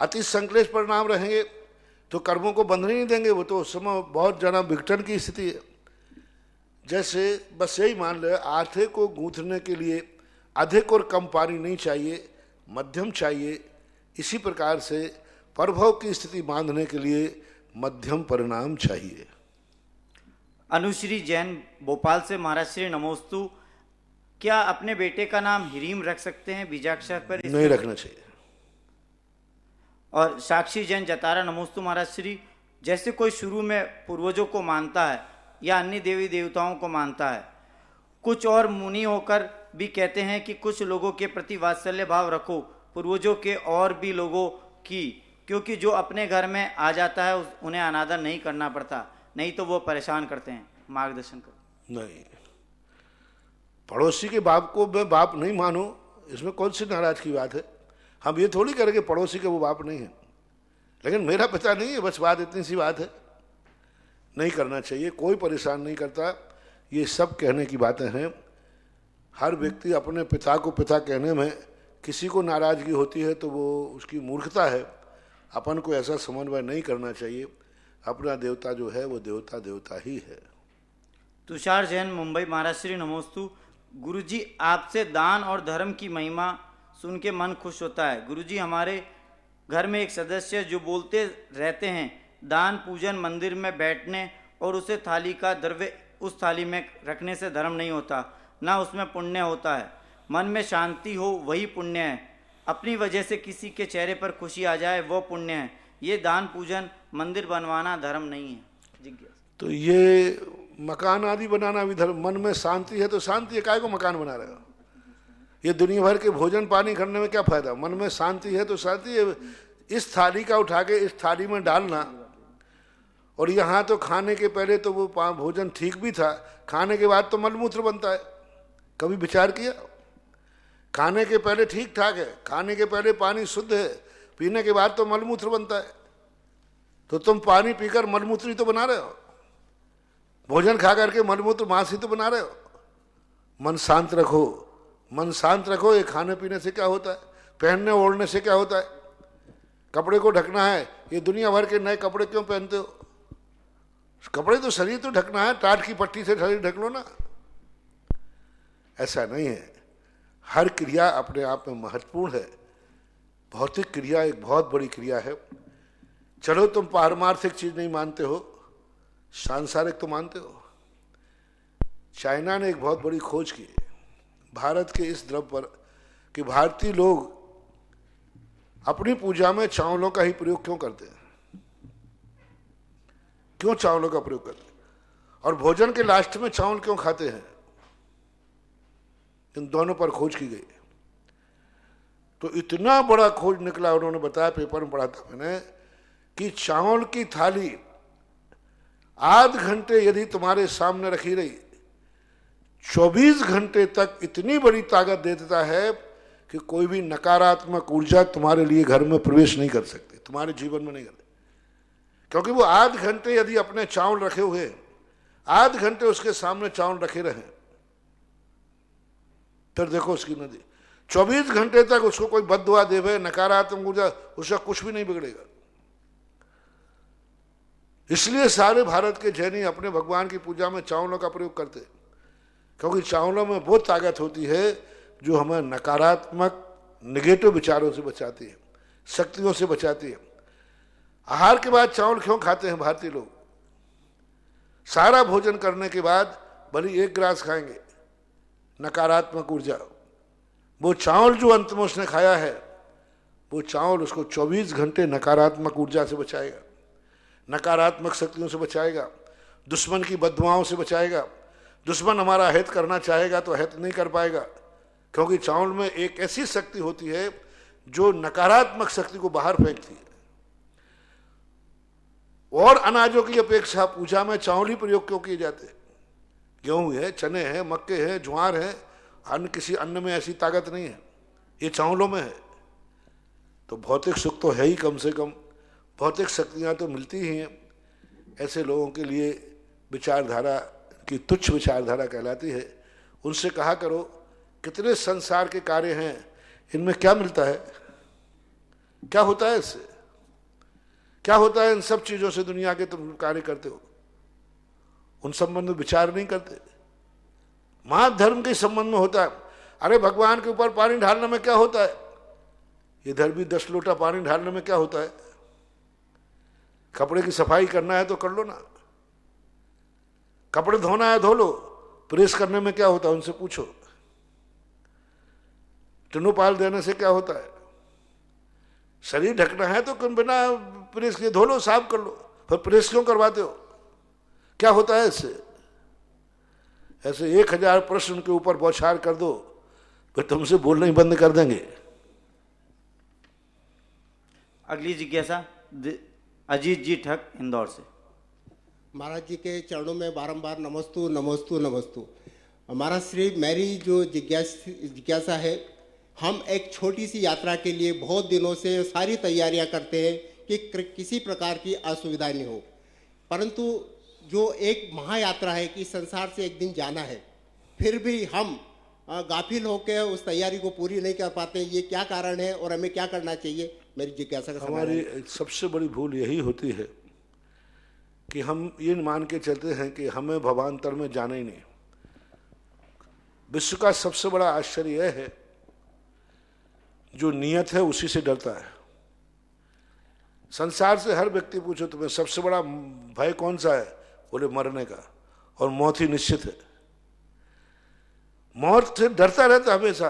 अति संक्लेश परिणाम रहेंगे तो कर्मों को बंधने नहीं देंगे, वो तो उस समय बहुत ज़्यादा विघटन की स्थिति है। जैसे बस यही मान ले, आटे को गूंथने के लिए अधिक और कम पानी नहीं चाहिए, मध्यम चाहिए। इसी प्रकार से प्रभव की स्थिति बांधने के लिए मध्यम परिणाम चाहिए। अनुश्री जैन, भोपाल से। महाराज श्री नमोस्तु। क्या अपने बेटे का नाम हिरीम रख सकते हैं बीजाक्षर पर? नहीं रखना चाहिए। और साक्षी जैन, जतारा, नमोस्तु। महाराज श्री, जैसे कोई शुरू में पूर्वजों को मानता है या अन्य देवी देवताओं को मानता है, कुछ और मुनि होकर भी कहते हैं कि कुछ लोगों के प्रति वात्सल्य भाव रखो, पूर्वजों के और भी लोगों की, क्योंकि जो अपने घर में आ जाता है उन्हें अनादर नहीं करना पड़ता, नहीं तो वो परेशान करते हैं। मार्गदर्शन करो। नहीं, पड़ोसी के बाप को मैं बाप नहीं मानूं, इसमें कौन सी नाराज की बात है? हम ये थोड़ी करेंगे पड़ोसी के वो बाप नहीं है, लेकिन मेरा पिता नहीं है, बस बात इतनी सी बात है। नहीं करना चाहिए, कोई परेशान नहीं करता। ये सब कहने की बातें हैं। हर व्यक्ति अपने पिता को पिता कहने में किसी को नाराजगी होती है तो वो उसकी मूर्खता है। अपन को ऐसा समन्वय नहीं करना चाहिए। अपना देवता जो है वो देवता देवता ही है। तुषार जैन, मुंबई। महाराज श्री नमोस्तु। गुरुजी, आपसे दान और धर्म की महिमा सुन के मन खुश होता है। गुरुजी, हमारे घर में एक सदस्य जो बोलते रहते हैं, दान, पूजन, मंदिर में बैठने और उसे थाली का द्रव्य उस थाली में रखने से धर्म नहीं होता, ना उसमें पुण्य होता है। मन में शांति हो वही पुण्य है। अपनी वजह से किसी के चेहरे पर खुशी आ जाए वो पुण्य है। ये दान, पूजन, मंदिर बनवाना धर्म नहीं है। जिज्ञासा, तो ये मकान आदि बनाना भी धर्म। मन में शांति है तो शांति है, काहे को मकान बना रहे हो? ये दुनिया भर के भोजन पानी करने में क्या फायदा? मन में शांति है तो शांति है। इस थाली का उठा के इस थाली में डालना, और यहाँ तो खाने के पहले तो वो भोजन ठीक भी था, खाने के बाद तो मलमूत्र बनता है। कभी विचार किया? खाने के पहले ठीक ठाक है, खाने के पहले पानी शुद्ध है, पीने के बाद तो मलमूत्र बनता है। तो तुम पानी पीकर मलमूत्र ही तो बना रहे हो, भोजन खा करके मलमूत्र मांस ही तो बना रहे हो। मन शांत रखो, मन शांत रखो। ये खाने पीने से क्या होता है? पहनने ओढ़ने से क्या होता है? कपड़े को ढकना है, ये दुनिया भर के नए कपड़े क्यों पहनते हो? कपड़े तो शरीर तो ढकना है, टाट की पट्टी से शरीर ढक लो ना। ऐसा नहीं है। हर क्रिया अपने आप में महत्वपूर्ण है। भौतिक क्रिया एक बहुत बड़ी क्रिया है। चलो तुम पारमार्थिक चीज नहीं मानते हो, सांसारिक तो मानते हो। चाइना ने एक बहुत बड़ी खोज की भारत के इस द्रव्य पर कि भारतीय लोग अपनी पूजा में चावलों का ही प्रयोग क्यों करते हैं, क्यों चावलों का प्रयोग करते हैं, और भोजन के लास्ट में चावल क्यों खाते हैं। इन दोनों पर खोज की गई। तो इतना बड़ा खोज निकला, उन्होंने बताया, पेपर में पढ़ा था मैंने, कि चावल की थाली आध घंटे यदि तुम्हारे सामने रखी रही, 24 घंटे तक इतनी बड़ी ताकत दे देता है कि कोई भी नकारात्मक ऊर्जा तुम्हारे लिए घर में प्रवेश नहीं कर सकती, तुम्हारे जीवन में नहीं करती। क्योंकि वो आध घंटे यदि अपने चावल रखे हुए, आध घंटे उसके सामने चावल रखे रहे, फिर देखो उसकी नदी 24 घंटे तक उसको कोई बद्दुआ देवे, नकारात्मक ऊर्जा, उसका कुछ भी नहीं बिगड़ेगा। इसलिए सारे भारत के जैनी अपने भगवान की पूजा में चावलों का प्रयोग करते, क्योंकि चावलों में वो ताकत होती है जो हमें नकारात्मक नेगेटिव विचारों से बचाती है। शक्तियों से बचाती है। आहार के बाद चावल क्यों खाते हैं भारतीय लोग? सारा भोजन करने के बाद भले 1 गिलास खाएंगे, नकारात्मक ऊर्जा। वो चावल जो अंत में उसने खाया है, वो चावल उसको 24 घंटे नकारात्मक ऊर्जा से बचाएगा, नकारात्मक शक्तियों से बचाएगा, दुश्मन की बददुआओं से बचाएगा। दुश्मन हमारा हित करना चाहेगा तो हित नहीं कर पाएगा, क्योंकि चावल में एक ऐसी शक्ति होती है जो नकारात्मक शक्ति को बाहर फेंकती है। और अनाजों की अपेक्षा पूजा में चावल ही प्रयोग क्यों किए जाते हैं? गेहूं है, चने हैं, मक्के हैं, ज्वार है, अन्य किसी अन्न में ऐसी ताकत नहीं है, ये चावलों में है। तो भौतिक सुख तो है ही, कम से कम भौतिक शक्तियां तो मिलती ही हैं। ऐसे लोगों के लिए विचारधारा की तुच्छ विचारधारा कहलाती है। उनसे कहा करो कितने संसार के कार्य हैं, इनमें क्या मिलता है, क्या होता है इससे, क्या होता है इन सब चीजों से दुनिया के तुम कार्य करते हो? उन संबंध में विचार नहीं करते। महाधर्म के संबंध में होता है, अरे भगवान के ऊपर पानी ढालने में क्या होता है? इधर भी 10 लोटा पानी ढालने में क्या होता है? कपड़े की सफाई करना है तो कर लो ना, कपड़े धोना है धो लो, प्रेस करने में क्या होता है उनसे पूछो। टिनोपाल देने से क्या होता है? शरीर ढकना है तो बिना प्रेस के धो लो, साफ कर लो, फिर प्रेस क्यों करवाते हो? क्या होता है इससे? ऐसे 1000 प्रश्न उनके ऊपर बौछार कर दो, फिर तुमसे बोलना ही बंद कर देंगे। अगली जिज्ञासा अजीत जी ठग इंदौर से। महाराज जी के चरणों में बारंबार नमस्तु नमस्तु नमस्तु। महाराज श्री, मेरी जो जिज्ञासा है, हम एक छोटी सी यात्रा के लिए बहुत दिनों से सारी तैयारियां करते हैं कि किसी प्रकार की असुविधा नहीं हो, परंतु जो एक महायात्रा है कि संसार से एक दिन जाना है, फिर भी हम गाफिल होकर उस तैयारी को पूरी नहीं कर पाते। ये क्या कारण है और हमें क्या करना चाहिए? मेरी जिज्ञासा का हमारी सबसे बड़ी भूल यही होती है कि हम ये मान के चलते हैं कि हमें भवांतर में जाना ही नहीं। विश्व का सबसे बड़ा आश्चर्य यह है, जो नियत है उसी से डरता है। संसार से हर व्यक्ति पूछो तुम्हें सबसे बड़ा भय कौन सा है, बोले मरने का, और मौत ही निश्चित है। मौत से डरता रहता हमेशा,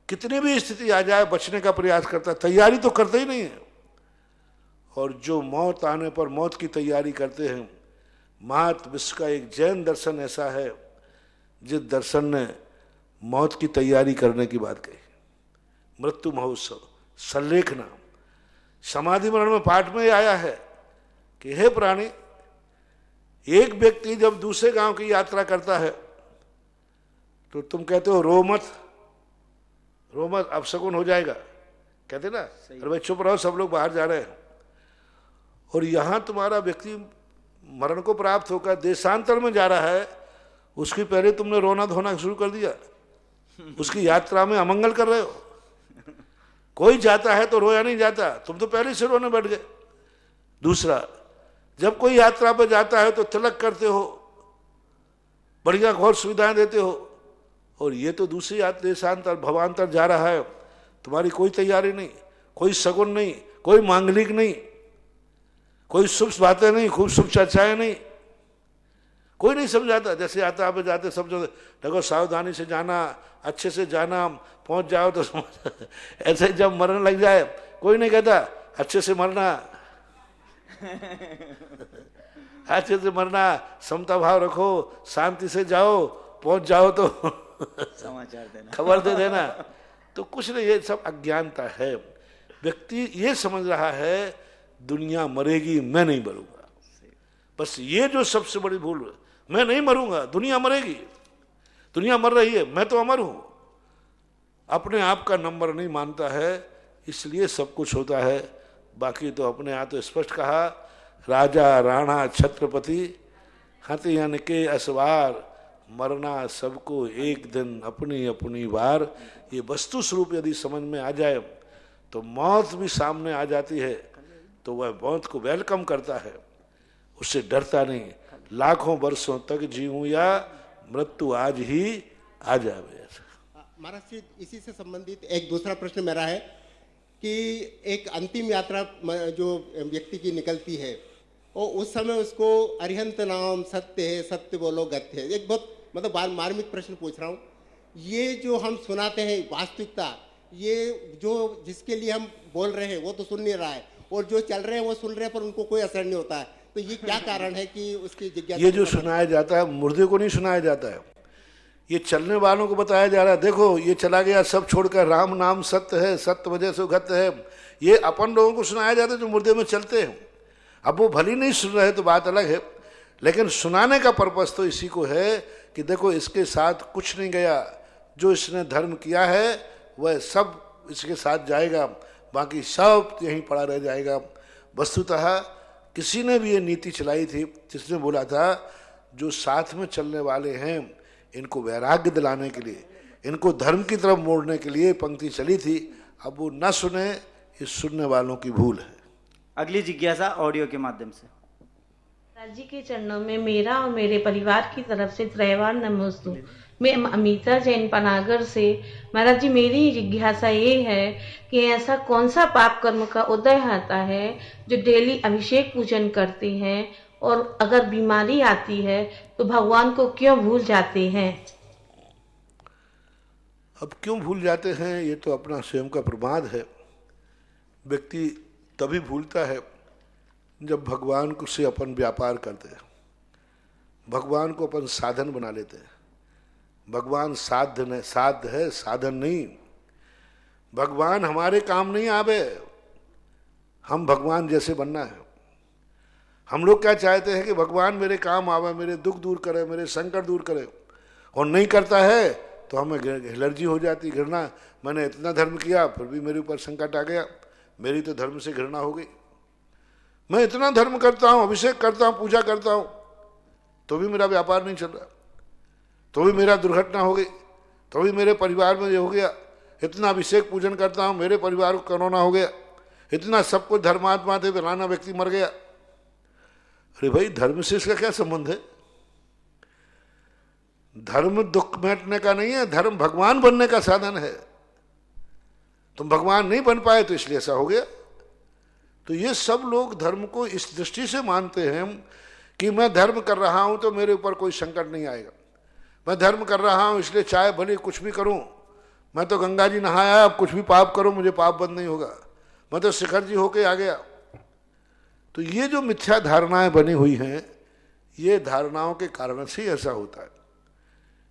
कितनी भी स्थिति आ जाए बचने का प्रयास करता, तैयारी तो करता ही नहीं है। और जो मौत आने पर मौत की तैयारी करते हैं, मात विश्व का एक जैन दर्शन ऐसा है जिस दर्शन ने मौत की तैयारी करने की बात कही। मृत्यु महोत्सव, संलेखना, समाधि मरण में पाठ में आया है कि हे प्राणी, एक व्यक्ति जब दूसरे गांव की यात्रा करता है तो तुम कहते हो रो मत, रो मत, अपशकुन हो जाएगा, कहते ना, अरे भाई चुप रहो, सब लोग बाहर जा रहे हैं। और यहां तुम्हारा व्यक्ति मरण को प्राप्त होकर देशांतर में जा रहा है, उसकी पहले तुमने रोना धोना शुरू कर दिया, उसकी यात्रा में अमंगल कर रहे हो। कोई जाता है तो रोया नहीं जाता, तुम तो पहले से रोने बैठ गए। दूसरा, जब कोई यात्रा पर जाता है तो तिलक करते हो, बढ़िया घोर सुविधाएं देते हो, और ये तो दूसरी यात्रा देशांतर भवांतर जा रहा है, तुम्हारी कोई तैयारी नहीं, कोई शगुन नहीं, कोई मांगलिक नहीं, कोई शुभ बातें नहीं, खूब शुभ चर्चाएं नहीं, कोई नहीं समझाता। जैसे यात्रा पे जाते सब जो देखो सावधानी से जाना, अच्छे से जाना, पहुंच जाओ तो ऐसे जब मरने लग जाए कोई नहीं कहता अच्छे से मरना, अच्छे से मरना, समता भाव रखो, शांति से जाओ, पहुंच जाओ तो समाचार देना, खबर दे देना। तो कुछ नहीं, ये सब अज्ञानता है। व्यक्ति ये समझ रहा है दुनिया मरेगी, मैं नहीं मरूंगा। बस ये जो सबसे बड़ी भूल है, मैं नहीं मरूंगा, दुनिया मरेगी, दुनिया मर रही है, मैं तो अमर हूं। अपने आप का नंबर नहीं मानता है, इसलिए सब कुछ होता है। बाकी तो अपने आप तो स्पष्ट कहा, राजा राणा छत्रपति हाथी यानी के असवार, मरना सबको एक दिन अपनी अपनी बार। ये वस्तु स्वरूप यदि समझ में आ जाए तो मौत भी सामने आ जाती है तो वह मौत को वेलकम करता है, उससे डरता नहीं। लाखों वर्षों तक जीऊं या मृत्यु आज ही आ जावे। महाराज जी, इसी से संबंधित एक दूसरा प्रश्न मेरा है कि एक अंतिम यात्रा जो व्यक्ति की निकलती है और उस समय उसको अरिहंत नाम सत्य है, सत्य बोलो गत्य है। एक बहुत मतलब मार्मिक प्रश्न पूछ रहा हूँ, ये जो हम सुनाते हैं वास्तविकता, ये जो जिसके लिए हम बोल रहे हैं वो तो सुन नहीं रहा है, और जो चल रहे हैं वो सुन रहे हैं पर उनको कोई असर नहीं होता है, तो ये क्या कारण है कि उसकी जिज्ञासा? ये जो सुनाया जाता है मुर्दे को नहीं सुनाया जाता है, ये चलने वालों को बताया जा रहा है। देखो ये चला गया सब छोड़कर, राम नाम सत्य है, सत्य वजह से गत्य है। ये अपन लोगों को सुनाया जाता है जो मुर्दे में चलते हैं। अब वो भली नहीं सुन रहे तो बात अलग है, लेकिन सुनाने का पर्पस तो इसी को है कि देखो इसके साथ कुछ नहीं गया, जो इसने धर्म किया है वह सब इसके साथ जाएगा, बाकी सब यहीं पड़ा रह जाएगा। वस्तुतः किसी ने भी ये नीति चलाई थी जिसने बोला था जो साथ में चलने वाले हैं इनको वैराग्य दिलाने के लिए, इनको धर्म की तरफ मोड़ने के लिए पंक्ति चली थी। अब वो न सुने, ये सुनने वालों की भूल है। अगली जिज्ञासा ऑडियो के माध्यम से। महाराज जी के चरणों में मेरा और मेरे परिवार की तरफ से त्रैवार नमोस्तु। मैं अमिता जैन पनागर से। महाराज जी मेरी जिज्ञासा ये है कि ऐसा कौन सा पाप कर्म का उदय आता है जो डेली अभिषेक पूजन करते हैं और अगर बीमारी आती है तो भगवान को क्यों भूल जाते हैं? अब क्यों भूल जाते हैं, ये तो अपना स्वयं का प्रमाद है। व्यक्ति तभी भूलता है जब भगवान को से अपन व्यापार करते हैं, भगवान को अपन साधन बना लेते हैं। भगवान साध्य है, साधन नहीं। भगवान हमारे काम नहीं आवे, हम भगवान जैसे बनना है। हम लोग क्या चाहते हैं कि भगवान मेरे काम आवे, मेरे दुख दूर करे, मेरे संकट दूर करे, और नहीं करता है तो हमें एलर्जी हो जाती, घृणा। मैंने इतना धर्म किया फिर भी मेरे ऊपर संकट आ गया, मेरी तो धर्म से घृणा हो गई। मैं इतना धर्म करता हूँ, अभिषेक करता हूँ, पूजा करता हूँ, तो भी मेरा व्यापार नहीं चल रहा, तो भी मेरा दुर्घटना हो गई, तो भी मेरे परिवार में ये हो गया। इतना अभिषेक पूजन करता हूँ, मेरे परिवार को कोरोना हो गया। इतना सब कुछ धर्मात्मा थे, फलाना व्यक्ति मर गया। अरे भाई, धर्म से इसका क्या संबंध है? धर्म दुख मिटने का नहीं है, धर्म भगवान बनने का साधन है। तुम भगवान नहीं बन पाए तो इसलिए ऐसा हो गया। तो ये सब लोग धर्म को इस दृष्टि से मानते हैं कि मैं धर्म कर रहा हूं तो मेरे ऊपर कोई संकट नहीं आएगा। मैं धर्म कर रहा हूं इसलिए चाहे भले कुछ भी करूं, मैं तो गंगा जी नहाया, अब कुछ भी पाप करो मुझे पाप बंद नहीं होगा, मैं तो शिखर जी होके आ गया। तो ये जो मिथ्या धारणाएं बनी हुई हैं, ये धारणाओं के कारण से ऐसा होता है।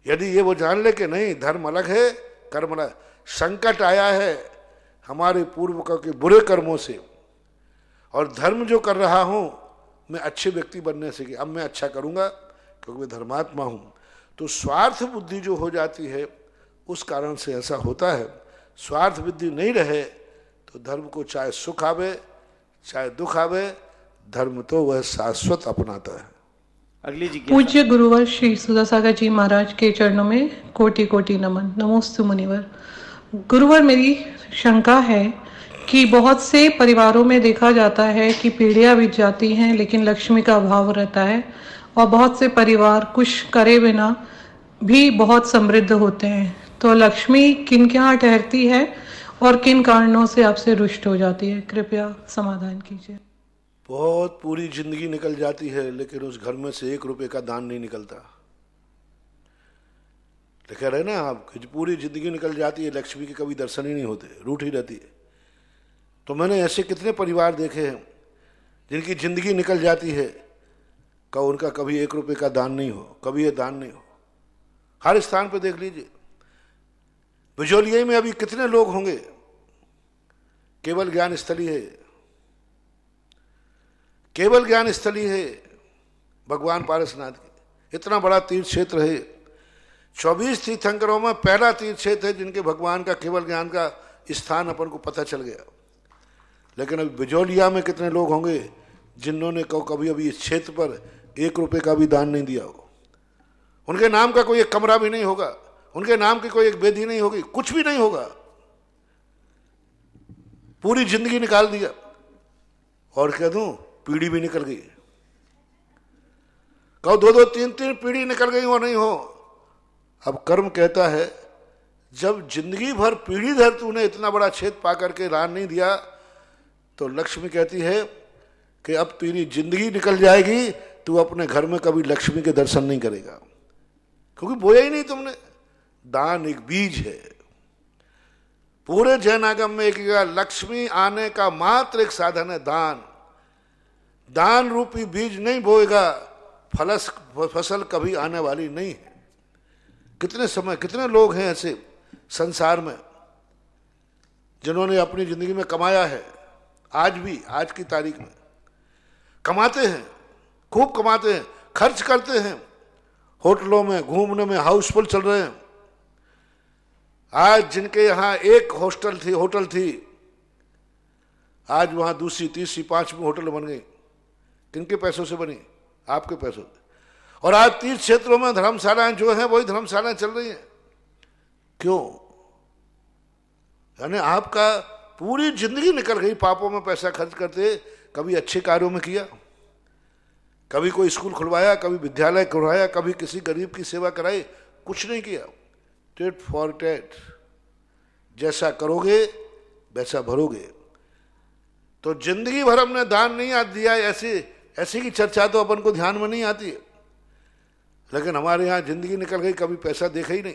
यदि ये वो जान ले कि नहीं धर्म अलग है, कर्म अलग, संकट आया है हमारे पूर्व के बुरे कर्मों से, और धर्म जो कर रहा हूं मैं अच्छे व्यक्ति बनने से, अब मैं अच्छा करूंगा क्योंकि मैं धर्मात्मा हूं। तो स्वार्थ बुद्धि जो हो जाती है उस कारण से ऐसा होता है। स्वार्थ बुद्धि नहीं रहे तो धर्म को चाहे सुख आवे चाहे दुख आवे, धर्म तो वह शाश्वत अपनाता है। अगली जिज्ञासा। पूज्य गुरुवर श्री सुधासागर जी महाराज के चरणों में कोटि कोटि नमन। नमोस्तु मुनिवर। गुरुवर, मेरी शंका है कि बहुत से परिवारों में देखा जाता है कि पीढ़ियां बीत जाती हैं लेकिन लक्ष्मी का अभाव रहता है, और बहुत से परिवार कुछ करे बिना भी बहुत समृद्ध होते हैं। तो लक्ष्मी किन के यहाँ ठहरती है और किन कारणों से आपसे रुष्ट हो जाती है? कृपया समाधान कीजिए। बहुत पूरी जिंदगी निकल जाती है लेकिन उस घर में से 1 रुपए का दान नहीं निकलता। लिखा रहे ना आप, पूरी जिंदगी निकल जाती है, लक्ष्मी के कभी दर्शन ही नहीं होते, रूठी रहती है। तो मैंने ऐसे कितने परिवार देखे हैं जिनकी जिंदगी निकल जाती है, उनका कभी 1 रुपए का दान नहीं हो, कभी ये दान नहीं हो। हर स्थान पर देख लीजिए। बिजोलिया में अभी कितने लोग होंगे, केवल ज्ञान स्थली है, केवल ज्ञान स्थली है भगवान पारसनाथ की। इतना बड़ा तीर्थ क्षेत्र है, 24 तीर्थंकरों में पहला तीर्थ क्षेत्र है जिनके भगवान का केवल ज्ञान का स्थान अपन को पता चल गया। लेकिन अभी बिजोलिया में कितने लोग होंगे जिन्होंने कभी अभी इस क्षेत्र पर 1 रुपए का भी दान नहीं दिया हो। उनके नाम का कोई एक कमरा भी नहीं होगा, उनके नाम की कोई एक वेदी नहीं होगी, कुछ भी नहीं होगा। पूरी जिंदगी निकाल दिया, और कह दूं पीढ़ी भी निकल गई। कहो 2-2, 3-3 पीढ़ी निकल गई हो नहीं हो। अब कर्म कहता है जब जिंदगी भर पीढ़ी धर तूने इतना बड़ा छेद पा करके रान नहीं दिया, तो लक्ष्मी कहती है कि अब तेरी जिंदगी निकल जाएगी, तू अपने घर में कभी लक्ष्मी के दर्शन नहीं करेगा, क्योंकि बोया ही नहीं तुमने। दान एक बीज है। पूरे जैन आगम में एक लक्ष्मी आने का मात्र एक साधन है दान। दान रूपी बीज नहीं बोएगा, फसल कभी आने वाली नहीं है। कितने लोग हैं ऐसे संसार में जिन्होंने अपनी जिंदगी में कमाया है, आज भी, आज की तारीख में कमाते हैं, खूब कमाते हैं, खर्च करते हैं, होटलों में, घूमने में हाउसफुल चल रहे हैं। आज जिनके यहाँ एक होटल थी, आज वहाँ दूसरी, तीसरी, पांचवी होटल बन गई। किनके पैसों से बनी? आपके पैसों से। और आज तीर्थ क्षेत्रों में धर्मशालाएं जो हैं वही धर्मशालाएं चल रही हैं। क्यों? यानी आपका पूरी जिंदगी निकल गई पापों में पैसा खर्च करते। कभी अच्छे कार्यों में किया, कभी कोई स्कूल खुलवाया, कभी विद्यालय खुलवाया, कभी किसी गरीब की सेवा कराई, कुछ नहीं किया। टेट फॉर टेट, जैसा करोगे वैसा भरोगे। तो जिंदगी भर हमने दान नहीं दिया, ऐसी की चर्चा तो अपन को ध्यान में नहीं आती है। लेकिन हमारे यहाँ जिंदगी निकल गई, कभी पैसा देखा ही नहीं,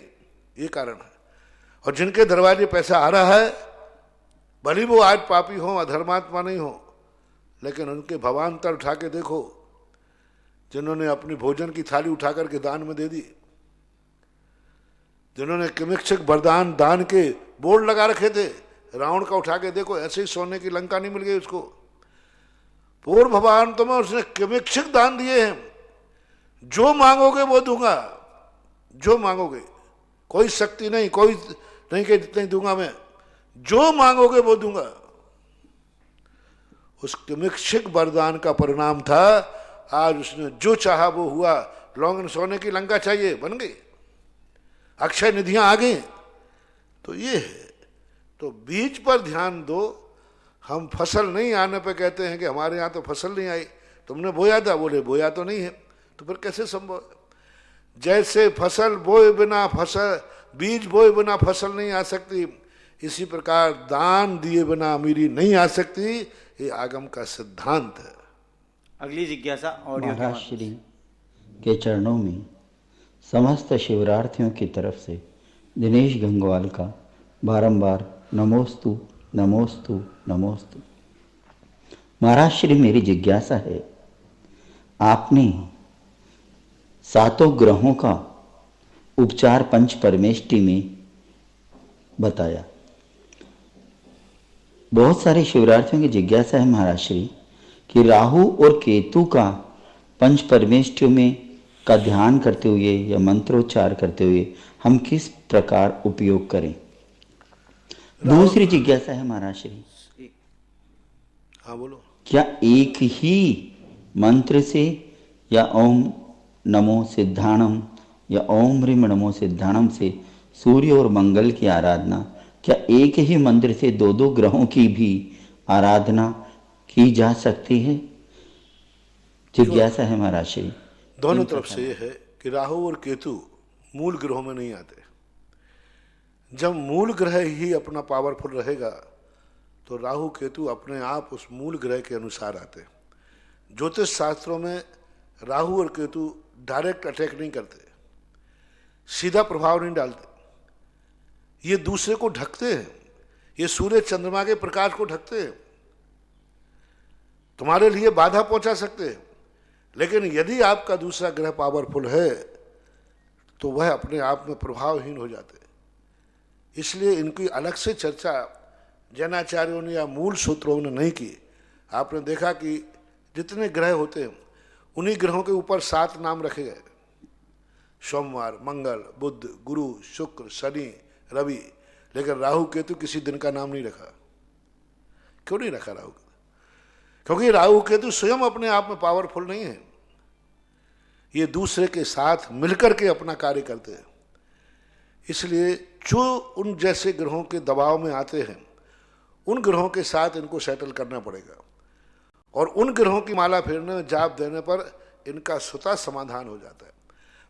ये कारण है। और जिनके दरवाजे पैसा आ रहा है, भले वो आज पापी हो, अधर्मात्मा नहीं हो, लेकिन उनके भवान्तर उठा के देखो, जिन्होंने अपनी भोजन की थाली उठा करके दान में दे दी, जिन्होंने किमिक्षक वरदान दान के बोर्ड लगा रखे थे, रावण का उठा के देखो, ऐसे ही सोने की लंका नहीं मिल गई उसको। पूर्व भगवान तो में उसने किमिक्षक दान दिए हैं। जो मांगोगे वो दूंगा, जो मांगोगे, कोई शक्ति नहीं, कोई नहीं कि जितने दूंगा मैं, जो मांगोगे वो दूंगा। उस किमिक्षक वरदान का परिणाम था आज उसने जो चाहा वो हुआ। लौंग सोने की लंका चाहिए, बन गई, अक्षय निधियां आ गई। तो ये है, तो बीज पर ध्यान दो। हम फसल नहीं आने पे कहते हैं कि हमारे यहाँ तो फसल नहीं आई, तुमने बोया था, बोले बोया तो नहीं है, तो फिर कैसे संभव है? जैसे फसल बोए बिना फसल, बीज बोए बिना फसल नहीं आ सकती, इसी प्रकार दान दिए बिना अमीरी नहीं आ सकती। ये आगम का सिद्धांत है। अगली जिज्ञासा ऑडियो महाराज श्री के चरणों में समस्त शिवरार्थियों की तरफ से दिनेश गंगवाल का बारंबार नमोस्तु नमोस्तु नमोस्तु। महाराज श्री, मेरी जिज्ञासा है, आपने सातों ग्रहों का उपचार पंच परमेष्टि में बताया। बहुत सारे शिवरार्थियों की जिज्ञासा है महाराज श्री कि राहु और केतु का पंच परमेष्टियों में का ध्यान करते हुए या मंत्रोच्चार करते हुए हम किस प्रकार उपयोग करें। दूसरी जिज्ञासा है महाराज श्री, हाँ बोलो, क्या एक ही मंत्र से या ओम नमो सिद्धाणम या ओम ह्रीम नमो सिद्धाणम से सूर्य और मंगल की आराधना, क्या एक ही मंत्र से दो दो ग्रहों की भी आराधना की जा सकती है? जिज्ञासा है महाराज श्री। दोनों तरफ से ये है कि राहु और केतु मूल ग्रहों में नहीं आते। जब मूल ग्रह ही अपना पावरफुल रहेगा तो राहु केतु अपने आप उस मूल ग्रह के अनुसार आते। ज्योतिष शास्त्रों में राहु और केतु डायरेक्ट अटैक नहीं करते, सीधा प्रभाव नहीं डालते, ये दूसरे को ढकते हैं। ये सूर्य चंद्रमा के प्रकाश को ढकते हैं, तुम्हारे लिए बाधा पहुंचा सकते हैं। लेकिन यदि आपका दूसरा ग्रह पावरफुल है तो वह अपने आप में प्रभावहीन हो जाते हैं। इसलिए इनकी अलग से चर्चा जैनाचार्यों ने या मूल सूत्रों ने नहीं की। आपने देखा कि जितने ग्रह होते हैं उन्हीं ग्रहों के ऊपर 7 नाम रखे गए, सोमवार, मंगल, बुध, गुरु, शुक्र, शनि, रवि। लेकिन राहु केतु किसी दिन का नाम नहीं रखा। क्यों नहीं रखा राहु? क्योंकि राहु केतु स्वयं अपने आप में पावरफुल नहीं है, ये दूसरे के साथ मिलकर के अपना कार्य करते हैं। इसलिए जो उन जैसे ग्रहों के दबाव में आते हैं उन ग्रहों के साथ इनको सेटल करना पड़ेगा, और उन ग्रहों की माला फेरने, जाप देने पर इनका स्वतः समाधान हो जाता है।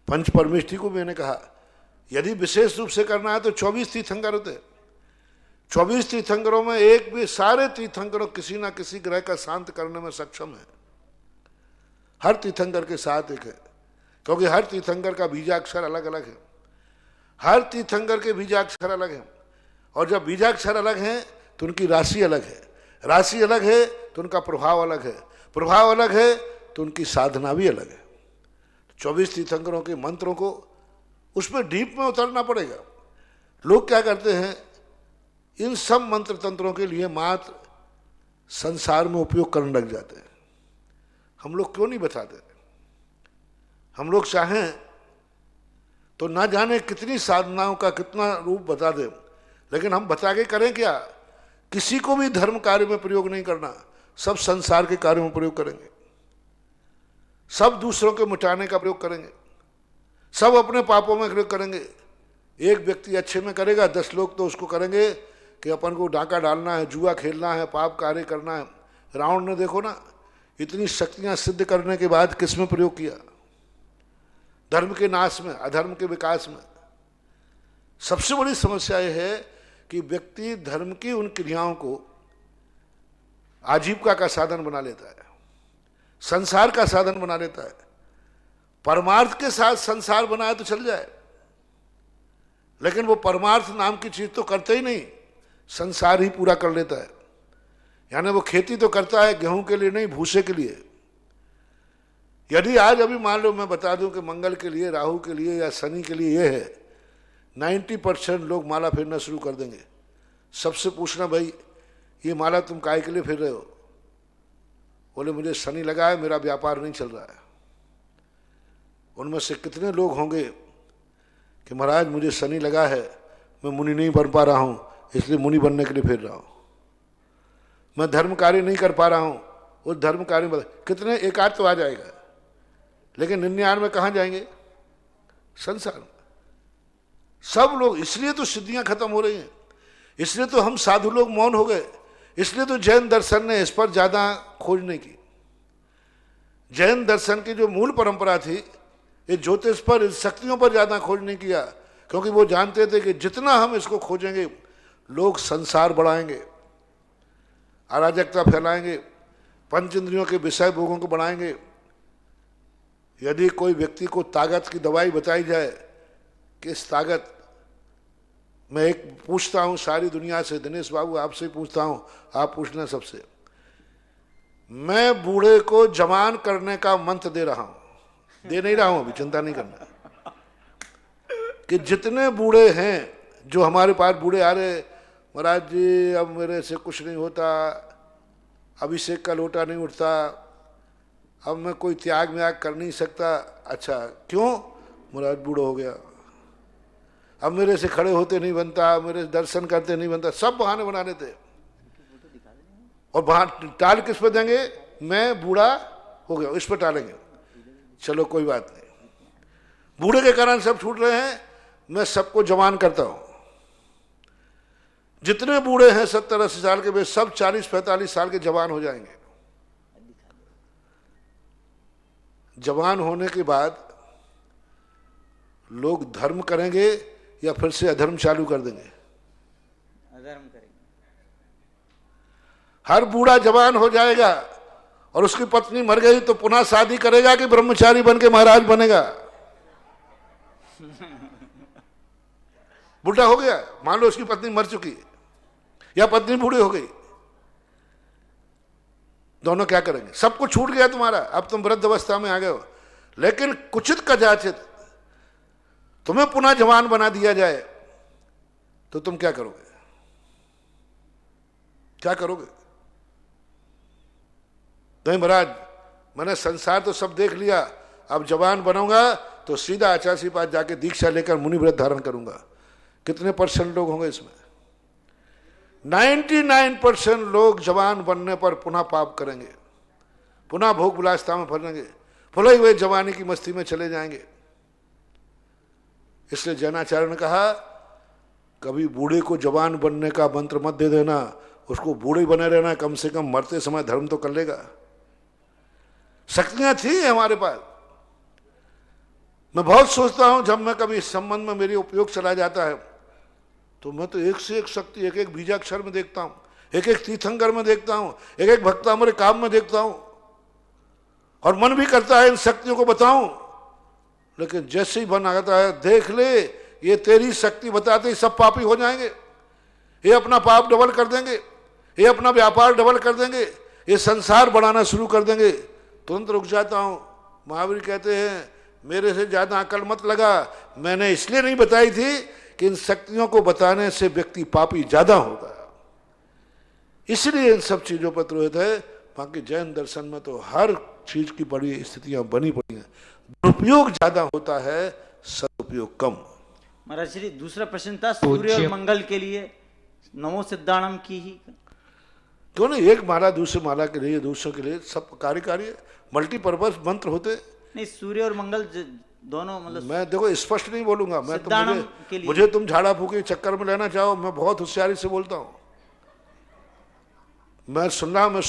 पंच परमेष्टि को मैंने कहा, यदि विशेष रूप से करना है तो 24 तीर्थंकर होते। 24 तीर्थंकरों में एक भी, सारे तीर्थंकरों किसी ना किसी ग्रह का शांत करने में सक्षम है। हर तीर्थंकर के साथ एक है, क्योंकि हर तीर्थंकर का बीजाक्षर अलग अलग है। हर तीर्थंकर के बीजाक्षर अलग है, और जब बीजाक्षर अलग हैं तो उनकी राशि अलग है, राशि अलग है तो उनका प्रभाव अलग है, प्रभाव अलग है तो उनकी साधना भी अलग है। 24 तीर्थंकरों के मंत्रों को उसमें डीप में उतरना पड़ेगा। लोग क्या करते हैं, इन सब मंत्र तंत्रों के लिए मात्र संसार में उपयोग करने लग जाते हैं। हम लोग क्यों नहीं बताते? हम लोग चाहें तो ना जाने कितनी साधनाओं का कितना रूप बता दें, लेकिन हम बता के करें क्या? किसी को भी धर्म कार्य में प्रयोग नहीं करना, सब संसार के कार्यों में प्रयोग करेंगे, सब दूसरों के मिटाने का प्रयोग करेंगे, सब अपने पापों में प्रयोग करेंगे। एक व्यक्ति अच्छे में करेगा, 10 लोग तो उसको करेंगे कि अपन को डाका डालना है, जुआ खेलना है, पाप कार्य करना है। रावण ने देखो ना, इतनी शक्तियां सिद्ध करने के बाद किस में प्रयोग किया? धर्म के नाश में, अधर्म के विकास में। सबसे बड़ी समस्या यह है कि व्यक्ति धर्म की उन क्रियाओं को आजीविका का साधन बना लेता है, संसार का साधन बना लेता है। परमार्थ के साथ संसार बनाए तो चल जाए, लेकिन वो परमार्थ नाम की चीज तो करते ही नहीं, संसार ही पूरा कर लेता है। यानी वो खेती तो करता है गेहूं के लिए नहीं, भूसे के लिए। यदि आज अभी मान लो मैं बता दूं कि मंगल के लिए, राहु के लिए या शनि के लिए ये है, 90% लोग माला फेरना शुरू कर देंगे। सबसे पूछना, भाई ये माला तुम काय के लिए फेर रहे हो? बोले मुझे शनि लगा है, मेरा व्यापार नहीं चल रहा है। उनमें से कितने लोग होंगे कि महाराज मुझे शनि लगा है, मैं मुनि नहीं बन पा रहा हूं, इसलिए मुनि बनने के लिए फेर रहा हूं। मैं धर्म कार्य नहीं कर पा रहा हूं, उस धर्म कार्य में कितने, एक आध तो आ जाएगा, लेकिन 99 कहां जाएंगे? संसार में। सब लोग, इसलिए तो सिद्धियां खत्म हो रही हैं, इसलिए तो हम साधु लोग मौन हो गए, इसलिए तो जैन दर्शन ने इस पर ज्यादा खोज नहीं की। जैन दर्शन की जो मूल परंपरा थी, ये ज्योतिष पर, इन शक्तियों पर ज्यादा खोज नहीं किया, क्योंकि वो जानते थे कि जितना हम इसको खोजेंगे लोग संसार बढ़ाएंगे, अराजकता फैलाएंगे, पंच इंद्रियों के विषय भोगों को बढ़ाएंगे। यदि कोई व्यक्ति को ताकत की दवाई बताई जाए कि इस ताकत, मैं एक पूछता हूं सारी दुनिया से, दिनेश बाबू आपसे पूछता हूं, आप पूछना सबसे, मैं बूढ़े को जवान करने का मंत्र दे रहा हूं, दे नहीं रहा हूं अभी, चिंता नहीं करना, कि जितने बूढ़े हैं जो हमारे पास बूढ़े आ रहे, महाराज जी अब मेरे से कुछ नहीं होता, अभिषेक का लोटा नहीं उठता, अब मैं कोई त्याग व्याग कर नहीं सकता। अच्छा क्यों? महाराज बूढ़ा हो गया, अब मेरे से खड़े होते नहीं बनता, मेरे दर्शन करते नहीं बनता, सब बहाने बना लेते। और बहाने टाल किस पर देंगे? मैं बूढ़ा हो गया, इस पर टालेंगे। चलो कोई बात नहीं, बूढ़े के कारण सब छूट रहे हैं, मैं सबको जवान करता हूं। जितने बूढ़े हैं 70-80 साल के, वे सब 40-45 साल के जवान हो जाएंगे। जवान होने के बाद लोग धर्म करेंगे या फिर से अधर्म चालू कर देंगे? अधर्म करेंगे। हर बूढ़ा जवान हो जाएगा और उसकी पत्नी मर गई तो पुनः शादी करेगा कि ब्रह्मचारी बन के महाराज बनेगा? बूढ़ा हो गया, मान लो उसकी पत्नी मर चुकी है या पत्नी बूढ़ी हो गई, दोनों क्या करेंगे? सब कुछ छूट गया तुम्हारा, अब तुम वृद्ध अवस्था में आ गए हो, लेकिन कुचित कदाचित तुम्हें पुनः जवान बना दिया जाए तो तुम क्या करोगे? क्या करोगे? नहीं महाराज मैंने संसार तो सब देख लिया, अब जवान बनूंगा तो सीधा आचार्य के पास जाके दीक्षा लेकर मुनि व्रत धारण करूंगा। कितने % लोग होंगे इसमें? 99% लोग जवान बनने पर पुनः पाप करेंगे, पुनः भोग विलासिता में फंसेंगे, पुनः वे जवानी की मस्ती में चले जाएंगे। इसलिए जैनाचार्य ने कहा कभी बूढ़े को जवान बनने का मंत्र मत दे देना, उसको बूढ़े बने रहना, कम से कम मरते समय धर्म तो कर लेगा। शक्तियां थी हमारे पास, मैं बहुत सोचता हूं, जब मैं कभी इस संबंध में मेरी उपयोग चला जाता है तो मैं तो एक से एक शक्ति, एक एक बीजाक्षर में देखता हूं, एक एक तीर्थंकर में देखता हूं, एक एक भक्तामृत काम में देखता हूं, और मन भी करता है इन शक्तियों को बताऊं, लेकिन जैसे ही बन आता है, देख ले ये तेरी शक्ति बताते ही सब पापी हो जाएंगे, ये अपना पाप डबल कर देंगे, ये अपना व्यापार डबल कर देंगे, ये संसार बढ़ाना शुरू कर देंगे। तुरंत रुक जाता हूं। महावीर कहते हैं मेरे से ज्यादा अकल मत लगा, मैंने इसलिए नहीं बताई थी कि इन शक्तियों को बताने से व्यक्ति पापी ज्यादा होगा, इसलिए इन सब चीजों पर त्रोहित है। बाकी जैन दर्शन में तो हर चीज की बड़ी स्थितियां बनी पड़ी हैं, दुरुपयोग ज्यादा होता है, सदुपयोग कम। महाराज श्री दूसरा प्रश्न था सूर्य और मंगल के लिए नमो सिद्धाणम की ही क्यों नहीं, एक माला दूसरे माला के लिए, दूसरों के लिए, सब कार्य मल्टीपर्पज मंत्र होते। नहीं, सूर्य और मंगल दोनों मतलब मैं देखो स्पष्ट नहीं बोलूंगा, मैं तो मुझे तुम झाड़ा फूकी चक्कर में लेना चाहो, मैं बहुत होशियारी से बोलता हूं। मैं सुन रहा हूं, मैं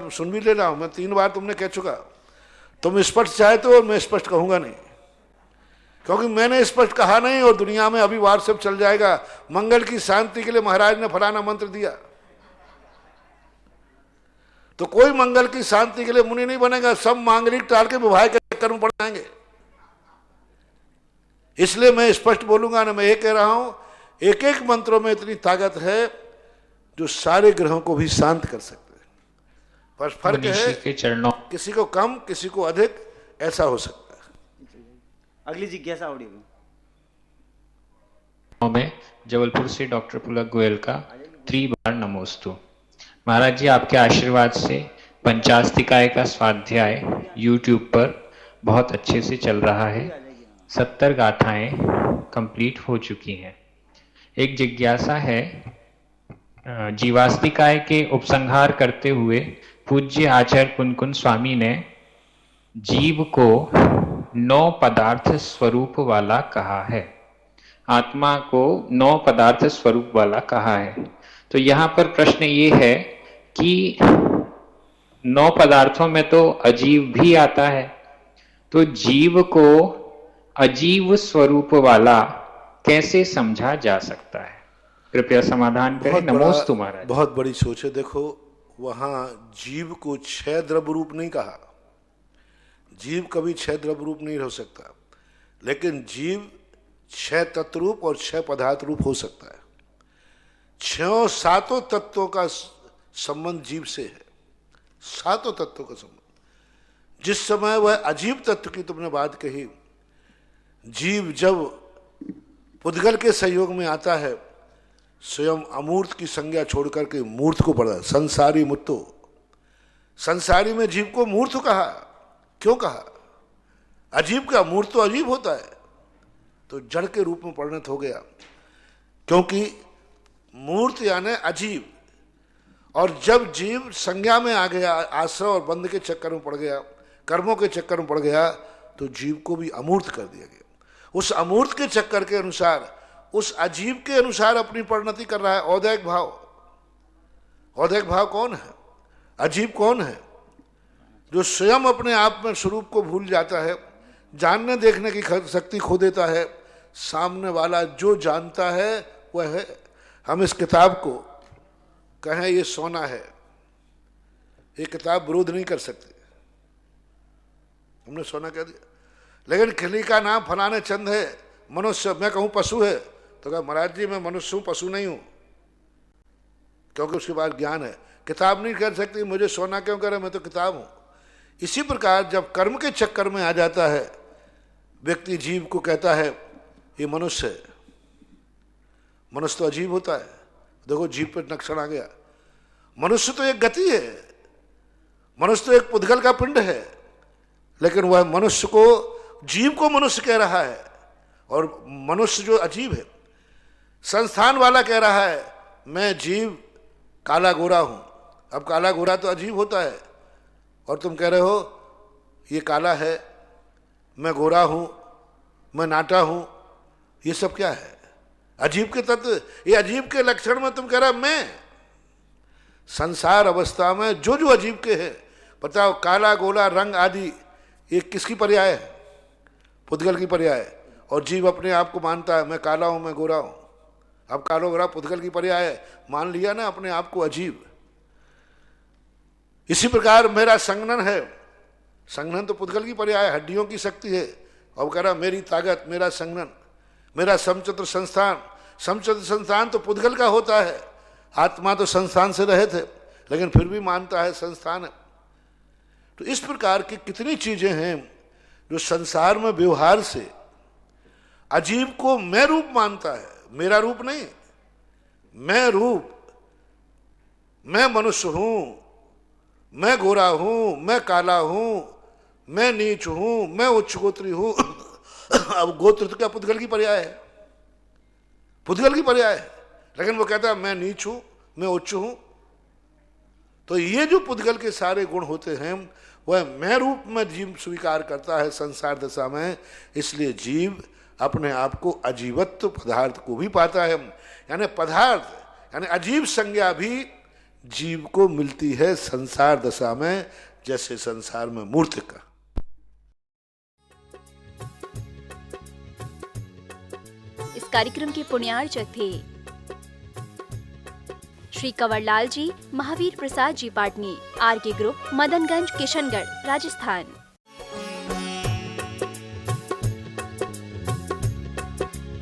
सुन भी ले रहा हूं, मैं 3 बार तुमने कह चुका। तुम स्पष्ट चाहते हो, मैं स्पष्ट कहूंगा नहीं, क्योंकि मैंने स्पष्ट कहा नहीं, और दुनिया में अभी व्हाट्सएप चल जाएगा, मंगल की शांति के लिए महाराज ने फलाना मंत्र दिया, तो कोई मंगल की शांति के लिए मुनि नहीं बनेगा, सब मांगलिक टाल के विवाह के चक्कर में पड़ जाएंगे। इसलिए मैं स्पष्ट बोलूंगा ना, मैं ये कह रहा हूं एक एक मंत्रों में इतनी ताकत है जो सारे ग्रहों को भी शांत कर सकते हैं, पर फर्क है के चरणों किसी को कम किसी को अधिक, ऐसा हो सकता है। अगली जिज्ञासा ऑडियो में जबलपुर से डॉक्टर पुलक गोयल का 3 बार नमोस्तु। महाराज जी, आपके आशीर्वाद से पंचास्तिकाय का स्वाध्याय YouTube पर बहुत अच्छे से चल रहा है। 70 गाथाएं कंप्लीट हो चुकी हैं। एक जिज्ञासा है, जीवास्तिकाय के उपसंहार करते हुए पूज्य आचार्य कुनकुन स्वामी ने जीव को 9 पदार्थ स्वरूप वाला कहा है, आत्मा को 9 पदार्थ स्वरूप वाला कहा है। तो यहाँ पर प्रश्न ये है कि 9 पदार्थों में तो अजीव भी आता है, तो जीव को अजीव स्वरूप वाला कैसे समझा जा सकता है? कृपया समाधान करें। नमोस्तु महाराज। बहुत बड़ी सोच है। देखो, वहां जीव को 6 द्रव्य रूप नहीं कहा, जीव कभी 6 द्रव्य रूप नहीं हो सकता, लेकिन जीव 6 तत्व रूप और 6 पदार्थ रूप हो सकता है। 7 तत्वों का संबंध जीव से है, 7 तत्वों का संबंध। जिस समय वह अजीब तत्व की तुमने बात कही, जीव जब पुद्गल के सहयोग में आता है, स्वयं अमूर्त की संज्ञा छोड़कर के मूर्त को पढ़ा, संसारी मुत्तो। संसारी में जीव को मूर्त कहा, क्यों कहा? अजीब का मूर्त तो अजीब होता है, तो जड़ के रूप में परिणत हो गया, क्योंकि मूर्त यानी अजीब। और जब जीव संज्ञा में आ गया, आश्रय और बंध के चक्कर में पड़ गया, कर्मों के चक्कर में पड़ गया, तो जीव को भी अमूर्त कर दिया गया। उस अमूर्त के चक्कर के अनुसार, उस अजीब के अनुसार अपनी परिणति कर रहा है। औदैक भाव, औदैक भाव कौन है? अजीब कौन है? जो स्वयं अपने आप में स्वरूप को भूल जाता है, जानने देखने की शक्ति खो देता है। सामने वाला जो जानता है वह है। हम इस किताब को कहें ये सोना है, ये किताब विरोध नहीं कर सकते, हमने सोना कह दिया। लेकिन खिली का नाम फलाने चंद है, मनुष्य, मैं कहूं पशु है, तो कहा महाराज जी मैं मनुष्य हूं, पशु नहीं हूं, क्योंकि उसके पास ज्ञान है। किताब नहीं कर सकती मुझे सोना क्यों करे, मैं तो किताब हूं। इसी प्रकार जब कर्म के चक्कर में आ जाता है व्यक्ति, जीव को कहता है ये मनुष्य है। मनुष्य तो अजीब होता है। देखो जीव पर लक्षण आ गया। मनुष्य तो एक गति है, मनुष्य तो एक पुद्गल का पिंड है, लेकिन वह मनुष्य को, जीव को मनुष्य कह रहा है, और मनुष्य जो अजीब है। संस्थान वाला कह रहा है मैं जीव काला गोरा हूं। अब काला गोरा तो अजीब होता है, और तुम कह रहे हो ये काला है, मैं गोरा हूं, मैं नाटा हूं, ये सब क्या है? अजीब के तत्व। ये अजीब के लक्षण में तुम कह रहा मैं। संसार अवस्था में जो जो अजीब के हैं, बताओ काला गोला रंग आदि, ये किसकी पर्याय है? पुद्गल की पर्याय। और जीव अपने आप को मानता है मैं काला हूं, मैं गोरा हूं। अब कालो गोरा पुद्गल की पर्याय है, मान लिया ना अपने आप को अजीब। इसी प्रकार मेरा संघनन है, संघनन तो पुद्गल की पर्याय, हड्डियों की शक्ति है। अब कह रहा मेरी ताकत, मेरा संघनन, मेरा समचतुर संस्थान। समचतुर संस्थान तो पुद्गल का होता है, आत्मा तो संस्थान से रहित है, लेकिन फिर भी मानता है संस्थान है। तो इस प्रकार की कितनी चीजें हैं जो संसार में व्यवहार से अजीब को मैं रूप मानता है, मेरा रूप नहीं। मैं रूप, मैं मनुष्य हूं, मैं गोरा हूं, मैं काला हूं, मैं नीच हूं, मैं उच्च गोत्री हूं। अब गोत्र तो क्या पुद्गल की पर्याय है? पुद्गल की पर्याय है, लेकिन वो कहता है मैं नीच हूं, मैं उच्च हूं। तो ये जो पुद्गल के सारे गुण होते हैं वह मैं रूप में जीव स्वीकार करता है संसार दशा में। इसलिए जीव अपने आप को अजीवत्व पदार्थ को भी पाता है। यानी पदार्थ यानी अजीब संज्ञा भी जीव को मिलती है संसार दशा में, जैसे संसार में मूर्तिका। इस कार्यक्रम के पुण्यार्चक थे श्री कंवरलाल जी, महावीर प्रसाद जी पाटनी, आरके ग्रुप, मदनगंज, किशनगढ़, राजस्थान।